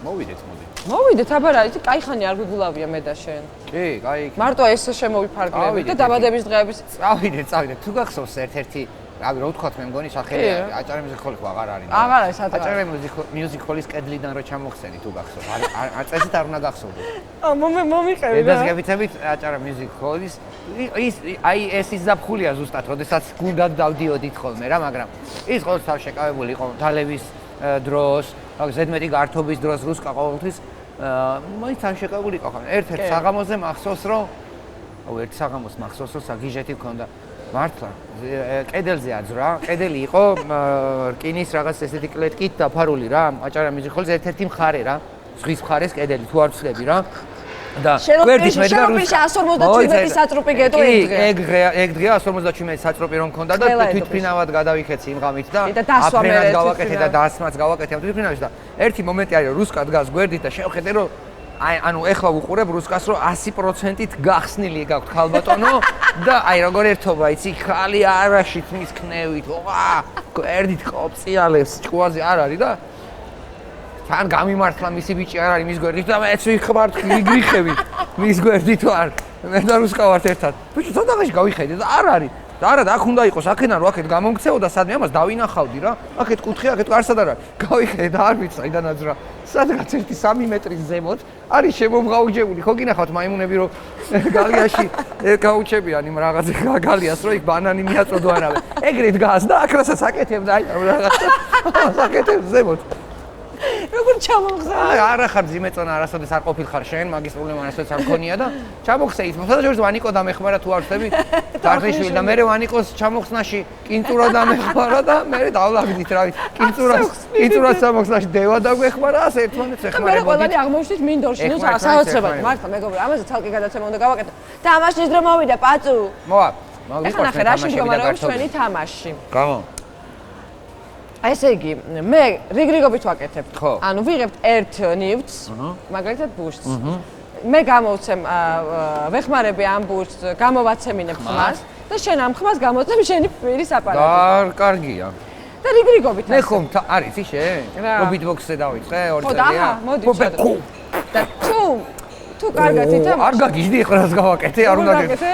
მოვიდეთ, მოდი. მოვიდეთ, აბა რა, იცი, კაი ხანი არ გვიგულავია მე და შენ. კი, კაი. მარტო ეს შემოვიფარგლებით და დაბადების დღეების წავიდეთ. თუ გახსოვს ერთ-ერთი რავი, რა ვთქვათ, მე მგონი სახელი აჭარე მუსიკოლი ხო აღარ არის. აღარ არის, სადღაც. აჭარე მუსიკოლის კედლიდან რო ჩამოხსენი თუ გახსოვს. არ წესით არ უნდა გახსოვდეს. მომიყევი რა. ეს გეფიცებით აჭარე მუსიკოლის ის აი ეს ის ზაფხულია ზუსტად, როდესაც გუნდად დავდიოდით ხოლმე რა, მაგრამ ის ყოველთვის თავ შეკავებული იყო თალევის დროს, ზედმეტი გართობის დროს რუსკა ყოველთვის მაინც ამ შეკავებული იყო ხოლმე. ერთ-ერთ საღამოზე მახსოვს, რომ ერთ საღამოს მახსოვს, რომ საგიჟეთი მქონდა. მართლა კედელზე აძრა, კედელი იყო რკინის რაღაც ესეთი კლეტკით დაფარული რა, აჭარა მუსიკოლის ერთ-ერთი მხარე რა, ზღვის მხარეს კედელი თუ არ ვცდები რა. და გვერდით მედგა რუსკა 157 საწრუპი გეტო ეგ დღეა 157 საწრუპი რომ მქონდა და თვითფრინავად გადავიქეცი იმ ღამით და აფრენად გავაკეთე და დასმაც გავაკეთე ამ თვითფრინავში და ერთი მომენტი არის რომ რუსკა დგას გვერდით და შევხედე რომ აი ანუ ეხლა ვუყურებ რუსკას რომ 100%-ით გახსნილი გაქვთ ხალბატონო და აი როგორ ერთობა იცი ხალი არაშით მის ქნევით ვა გვერდით ყოფციალებს ჭკუაზე არ არის და თან გამიმართლა მისი ბიჭი არ არის მის გვერდით და მეც ვიხმართ გიგრიხები მის გვერდით ვარ მე და რუსკა ვართ ერთად ბიჭი ცოტაღაში გავიხედე და არ არის და არა და აქ უნდა იყოს აქედან რო აქეთ გამომქცეოდა სადმე ამას დავინახავდი რა აქეთ კუთხე აქეთ კარსად არა გავიხედე და არ ვიცი საიდან აძრა სადღაც 1-3 მეტრის ზემოთ არის შემომღაუჯებული ხო გინახავთ მაიმუნები რომ გალიაში გაუჩებიან იმ რაღაცე გალიას რომ იქ ბანანი მიაწოდო არავე ეგრეთ გას და აქ რასაც აკეთებდა აი რაღაცა აკეთებს ზემოთ როგორ ჩამოხსნა? არა ხარ ძიმეწონა, არასოდეს არ ყოფილ ხარ შენ, მაგის პრობლემა არასოდეს არ მქონია და ჩამოხსე ის. სადაც ვანიკო დამეხმარა თუ არ ვწდები. დარღიშვილი და მე ვანიკოს ჩამოხსნაში კინწურა დამეხმარა და მე დავლაგდით რა ვიცი. კინწურას ჩამოხსნაში დევა დაგვეხმარა, ასე ერთმანეთს ეხმარებოდით. მე ყველანი აღმოჩნდით მინდორში, ნუ საოცრებად. მართლა მეგობრო, ამაზე ცალკე გადაცემა უნდა გავაკეთო. თამაშის დრო მოვიდა, პაწუ. მოვა. ეხლა ნახე რა შემდგომარეობს ჩვენი თამაში. გამო. ესე იგი, მე რიგრიგობით ვაკეთებ. ხო. ანუ ვიღებთ ერთ ნივთს, მაგალითად ბუშტს. მე გამოვცემ, ვეხმარები ამ ბუშტს, გამოვაცემინებ ხმას და შენ ამ ხმას გამოცემ შენი პირის აპარატი. კარგია. და რიგრიგობით მე ხომ არის ის შენ? რო ბიტბოქსზე დავიწყე 2 წელია. ხო და მოდი ჩადო. და თუ კარგად ითამაშე. არ გაგიჟდი ახლა რას გავაკეთე, არ უნდა გაკეთე.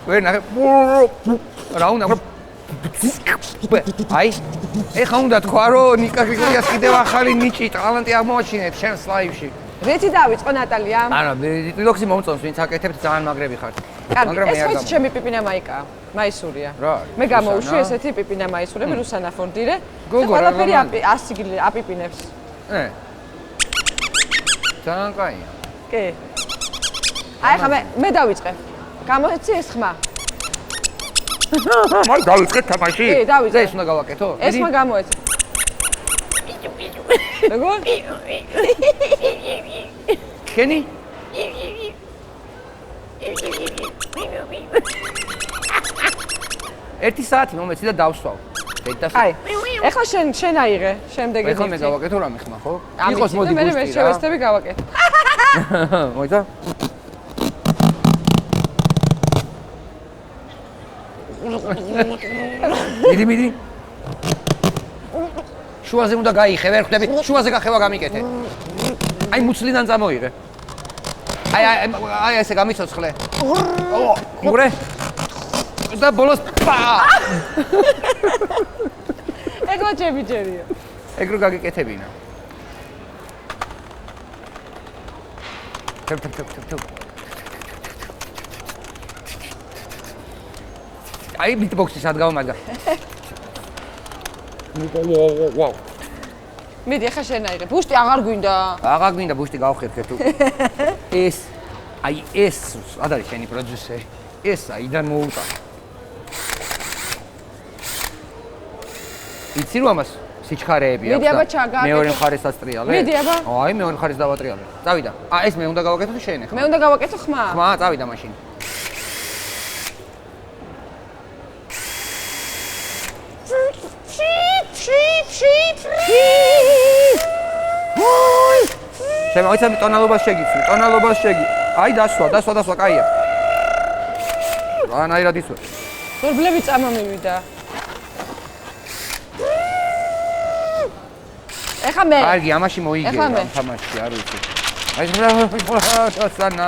ვერ ნახე. რა უნდა აი, ეხლა უნდა თქვა რომ ნიკა გიგიას კიდევ ახალი ნიჭი ტალანტი აღმოაჩინეთ შენს ლაივში. რეცი დავიწყო ნატალია. არა, ბიტბოქსი მომწონს, ვინც აკეთებთ ძალიან მაგრები ხართ. მაგრამ ეს ხო ჩემი პიპინა მაიკა, მაისურია. მე გამოვუშვი ესეთი პიპინა მაისურები რუსანა ფორდირე. ყველაფერი ასიგილი აპიპინებს. ძალიან კაია. კი. აი ხა მე დავიწყე. გამოეცი ეს ხმა. მაგ დავიწყე თამაში? კი, დავიწყე. ეს უნდა გავაკეთო? ეს ხმა გამოეცი. როგორ? ხენი? ერთი საათი მომეცი და დავსვავ. აი, ეხლა შენ აიღე, შემდეგი ეხლა მე გავაკეთო რამე ხმა, ხო? იყოს მოდი მე გუშტი რა. შევესწრები გავაკეთე. მოიცა? მიდი. შუაზე უნდა გაიხე, ვერ ხვდები, შუაზე გახევა გამიკეთე. აი მუცლიდან წამოიღე. აი ესე გამიცოცხლე. მოგრე? და ბოლოს პა! ეგო ჩემიჯერია. ეგრო გაგიკეთებინა. თევ. აი ბიტბოქსი სად გავამაგა. ვაუ. მიდი ახლა შენ აიღე. ბუშტი აღარ გვინდა. აღარ გვინდა ბუშტი გავხერხე თუ. ეს არის შენი პროდიუსერი. ეს აიდან მოუტანა. იცი რომ ამას სიჩქარეები აქვს. მიდი აბა ჩაგაკეთე. მეორე მხარეს ასტრიალე. მიდი აბა. აი მეორე მხარეს დავატრიალე. წავიდა. ეს მე უნდა გავაკეთო თუ შენ ახლა? მე უნდა გავაკეთო ხმა. ხმა, წავიდა მაშინ. შემოიცემ ტონალობას შეგიცნი, აი დასვა, კაია. რანაირად ისვა. დორბლები წამომივიდა. ეხა მე. კარგი, ამაში მოიგე ამ თამაშში, არ ვიცი. აი სანა.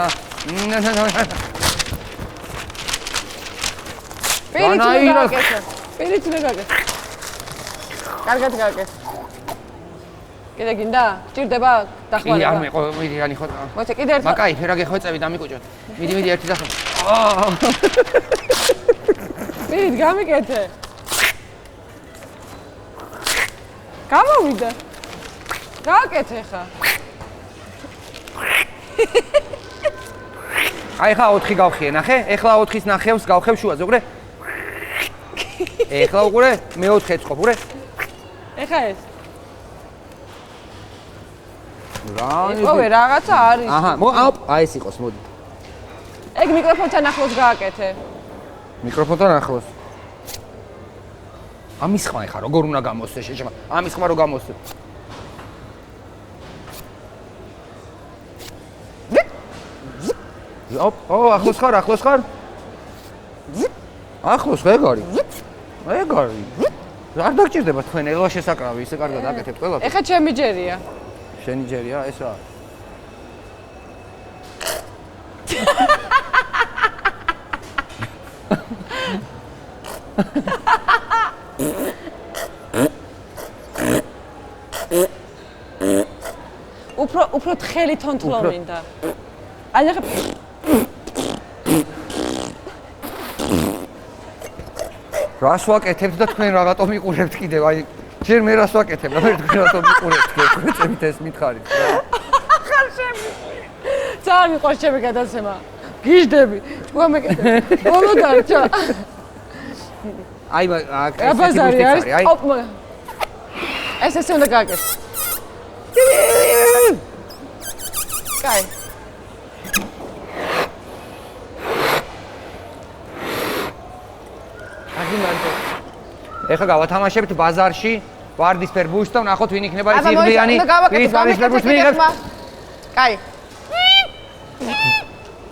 პირით უნდა გაკეთო. კარგად გაკეთე. კიდე გინდა? ჭირდება დახმარება? კი, არ მეყო, მიდიანი ხო. მოიცა კიდე ერთხელ. მაკაი, რა გეხვეწები დამიკუჭოთ. მიდი ერთი დახმ. პირით გამიკეთე. გამოვიდა. გააკეთე ხა. აი ხა 4 გავხიე, ნახე? ეხლა 4-ის ნახევს გავხევ შუაზე, უყურე? ეხლა უყურე, მე 4 ეწყობ, უყურე? ეხა ეს. რა? ყოვე რაღაცა არის. აჰა, აი ეს იყოს, მოდი. ეგ მიკროფონთან ახლოს გააკეთე. მიკროფონთან ახლოს. ამის ხმა ეხა როგორ უნდა გამოსცე შეჭმა? ამის ხმა რო გამოსცე. ახლოს ხარ? ახლოს ეგარი. არ დაგჭირდება თქვენ ელვა შესაკრავი, ისე კარგად აკეთებ ყველაფერს. ეხა ჩემი ჯერია. შენი ჯერია, ეს რა? უფრო თხელი თონთლო მინდა. აი ნახე. რას ვაკეთებთ და თქვენ რაღაცომ იყურებთ კიდევ? აი ჯერ მე რას ვაკეთებ და მე თქვენ რაღაცომ იყურებთ გეკვეწებით ეს მითხარით რა. ახალ შემი. ძალიან მიყვარს ჩემი გადაცემა. გიждები. თქვენ მეკეთე. ბოლო დარჩა. აი ეს ბაზარი არის. ეს ესე უნდა გააკეთო. კაი. აგიმანდო. ეხლა გავათამაშებთ ბაზარში ვარდისფერ ბუშტს და ვნახოთ ვინ იქნება ეს იღბლიანი. ის ვარდისფერ ბუშტს მიიღებს. კაი.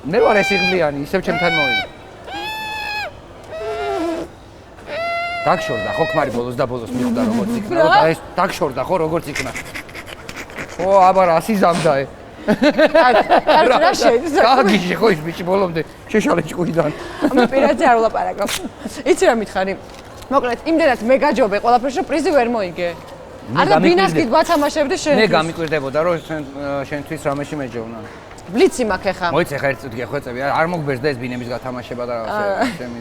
მე ვარ ეს იღბლიანი, ისევ ჩემთან მოვიდა. დაგშორდა ხო ქმარი ბოლოს და ბოლოს მიხვდა როგორც იქნა. და ეს დაგშორდა ხო როგორც იქნა. ო აბა რა სიზამდა ე. კარგი რა შეიძლება. გაგიჟე ხო ის ბიჭი ბოლომდე შეშალე ჭკუიდან. მე პირადზე არ ვლაპარაკობ. იცი რა მითხარი? მოკლედ, იმდენად მე გაჯობე ყველაფერში რომ პრიზი ვერ მოიგე. არა ბინასკით ვათამაშებდი შენ. მე გამიკვირდებოდა რომ შენთვის რამეში მეჯოვნა. ბლიცი მაქვს ახლა. მოიცა ხა ერთ წუთი გეხვეწები, არ მოგბერს და ეს ბინების გათამაშება და რაღაცა შემი.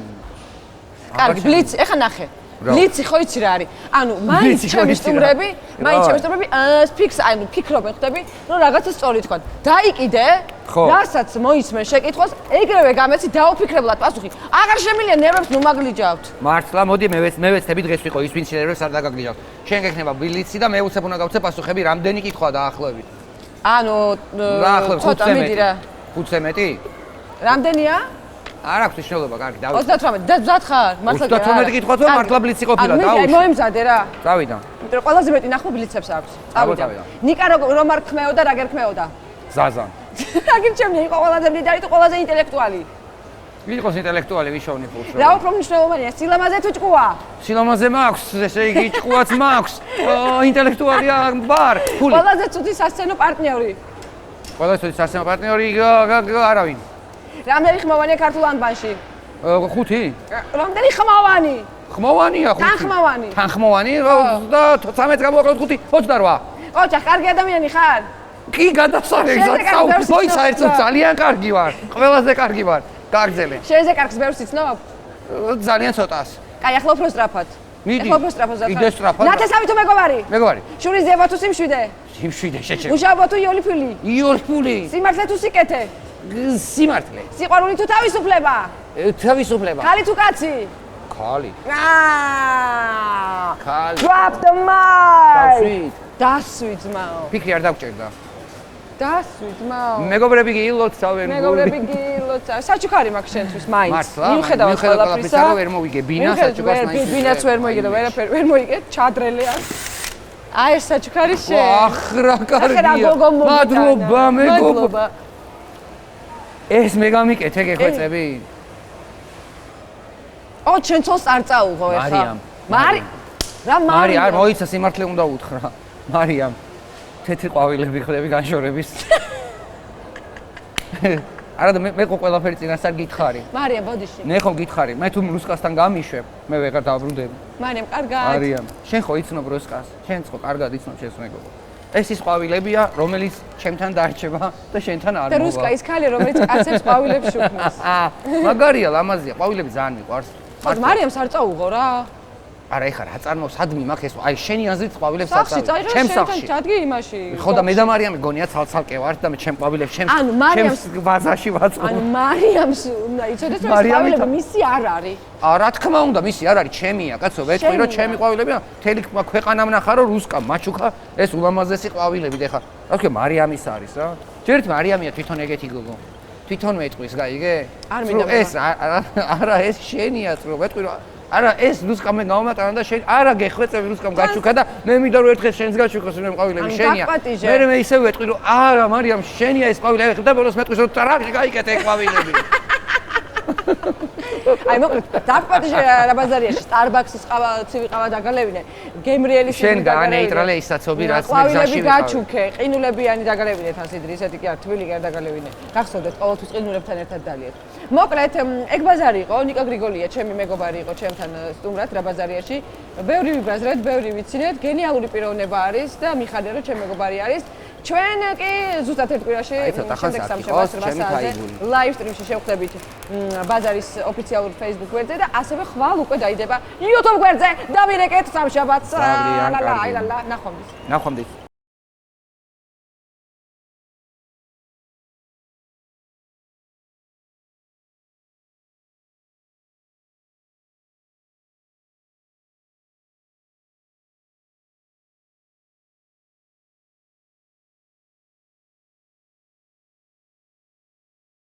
კარგი, ბლიცი, ახლა ნახე. ბლიცი ხო იცი რა არის? ანუ მაინც ჩემი სტუმრები, ფიქს, ანუ ფიქრობენ ხვდები, რომ რაღაცა სწორი თქვა. დაიკიდე, რასაც მოისმენ შეკითხვას, ეგრევე გამეცი დაუფიქრებლად პასუხი. აღარ შემიძლია ნერვებს ნუ მაგლიჯავთ. მართლა, მოდი მე ვეცდები დღეს ვიყო ის ვინც ნერვებს არ დაგაგლიჯავთ. შენ გექნება ბლიცი და მე უცებ უნდა გავცე პასუხები, რამდენი კითხვა დაახლოებით. ანუ ცოტა მიდი რა. 5-ზე მეტი? რამდენია? არ აქვს მნიშვნელობა, კარგი, დავით. 38 და მზად ხარ? მართლა 38 გითხოთ, რომ მართლა ბლიცი ყოფილა, დაუშვი. მოემზადე რა. წავიდა. იმიტომ რომ ყველაზე მეტი ნახო ბლიცებს აქვს. წავიდა. ნიკა რომ არ ქმეოდა, რა გერქმეოდა? ზაზა. რა გირჩევნია, იყო ყველაზე მდიდარი თუ ყველაზე ინტელექტუალი? იყოს ინტელექტუალი ვიშოვნი ფულს. რა უფრო მნიშვნელოვანია, სილამაზე თუ ჭკუა? სილამაზე მაქვს, ესე იგი ჭკუაც მაქვს. ინტელექტუალია ბარ, ფული. ყველაზე ცუდი სასცენო პარტნიორი. ყველაზე ცუდი სასცენო პარტნიორი არავინ. რამდენი ხმოვანია ქართულ ანბანში? 5. რამდენი ხმოვანი? ხმოვანია 5. თანხმოვანი. თანხმოვანი და 13 გამოვაკლოთ 5, 28. ოჩა, კარგი ადამიანი ხარ? კი, გადასარევი, მოიცა ერთო ძალიან კარგი ვარ. ყველაზე კარგი ვარ. გაგრძელე. შენზე კარგს ბევრს იცნობ? ძალიან ცოტას. კაი, ახლა უფრო სწრაფად. მიდი. ახლა უფრო სწრაფად ზარხარ. იდე სწრაფად. ნათესავი თუ მეგობარი? მეგობარი. შურის ძიება თუ სიმშვიდე? სიმშვიდე შეჭე. მუშაობა თუ იოლიფილი? იოლფული. სიმართლე თუ სიკეთე? სიმართლე. სიყვარული თუ თავისუფლება? თავისუფლება. ხალი თუ კაცი? ხალი. ხალი. Drop the mic. დასვით. დასვით ძმაო. ფიქრი არ დაგჭერდა. დასვით ძმაო. მეგობრები გილოცავენ გული. მეგობრები გილოცავენ. საჩუქარი მაქვს შენთვის მაინც. მართლა? მიუხედავად ყველაფრისა, ვერ მოვიგე ბინა საჩუქარს მაინც. ბინაც ვერ მოიგე და ვერაფერ ვერ მოიგე, ჩადრელი არის. აი ეს საჩუქარი შენ. ახრა კარგია. ახლა გოგო მომიტანა. მადლობა მეგობრებო. ეს მე გამიკეთე გეხვეწები. ო, ჩვენ ცოლს არ წაუღო ეხლა. მარიამ. რა მარი არ მოიცა სიმართლე უნდა უთხრა. მარიამ. თეთრი ყვავილები ხდები განშორების. არა და მე ყველაფერი წინასწარ გითხარი. მარიამ, ბოდიში. მე ხო გითხარი, მე თუ რუსკასთან გამიშვებ, მე ვეღარ დაბრუნდები. მარიამ, კარგად. მარიამ, შენ ხო იცნობ რუსკას? შენც ხო კარგად იცნობ შენს მეგობრო. ეს ის ყვავილებია, რომელიც ჩემთან დარჩება და შენთან არ მოვა. და რუსკა ის ქალი, რომელიც კაცებს ყვავილებს შუქნას. მაგარია, ლამაზია, ყვავილები ძალიან მიყვარს. მარიამს არ წაუღო რა. არა, ეხლა რა წარმო, სადმი მაქვს ეს? აი, შენი აზრით ყვავილებს სახლში წაიღო, ჩემს შენთან სახლში. ჩადგი იმაში. ხო და მე და მარიამი გონია ცალ-ცალკე ვართ და მე ჩემ ყვავილებს ჩემს ვაზაში ვაწყობ. ანუ მარიამს უნდა იცოდეს რომ ეს ყვავილები მისი არ არის. რა თქმა უნდა, მისი არ არის, ჩემია, კაცო, ვეთქვი რომ ჩემი ყვავილებია, მთელი ქვეყანა ვნახა რომ რუსკა მაჩუქა ეს ულამაზესი ყვავილები და ეხლა რა ვთქვი, მარიამის არის რა. ჯერთ მარიამია თვითონ ეგეთი გოგო. თვითონ მეტყვის, გაიგე? არ მინდა ეს არა ეს შენია წრო, ვეთქვი რომ არა ეს რუსკამ მე გამომატანა და შენ არა გეხვეწები რუსკამ გაჩუქა და მე მინდა რომ ერთხელ შენს გაჩუქოს მე ყვავილები შენია. მე ისე ვეთქვი რომ არა მარიამ შენია ეს ყვავილები და ბოლოს მეტყვის რომ ტრაღი გაიკეთე ყვავილები. აი მოკლედ დაგპატიჟე რა ბაზარიაში Starbucks-ის ყავა ცივი ყავა დაგალევინე გემრიელის შენ განეიტრალე ის საცობი რაც მე გზაში ვიყავ. გაჩუქე, ყინულებიანი დაგალევინე თან სიდრი, ისეთი კი არ თბილი კი არ დაგალევინე. გახსოვდეთ ყოველთვის ყინულებთან ერთად დალიეთ. მოკლედ ეგ ბაზარი იყო, ნიკა გრიგოლია, ჩემი მეგობარი იყო ჩემთან სტუმრად რა ბაზარიაში. ბევრი ვიბაზრეთ, ბევრი ვიცინეთ, გენიალური პიროვნება არის და მიხარია რომ ჩემი მეგობარი არის. ჩვენ კი ზუსტად ერთ კვირაში შემდეგ სამშაბათს 8 საათზე live stream-ში შევხვდებით ბაზარის ოფიციალურ Facebook გვერდზე და ასევე ხვალ უკვე დაიდება YouTube გვერდზე. დავირეკეთ სამშაბათს. ნახვამდის.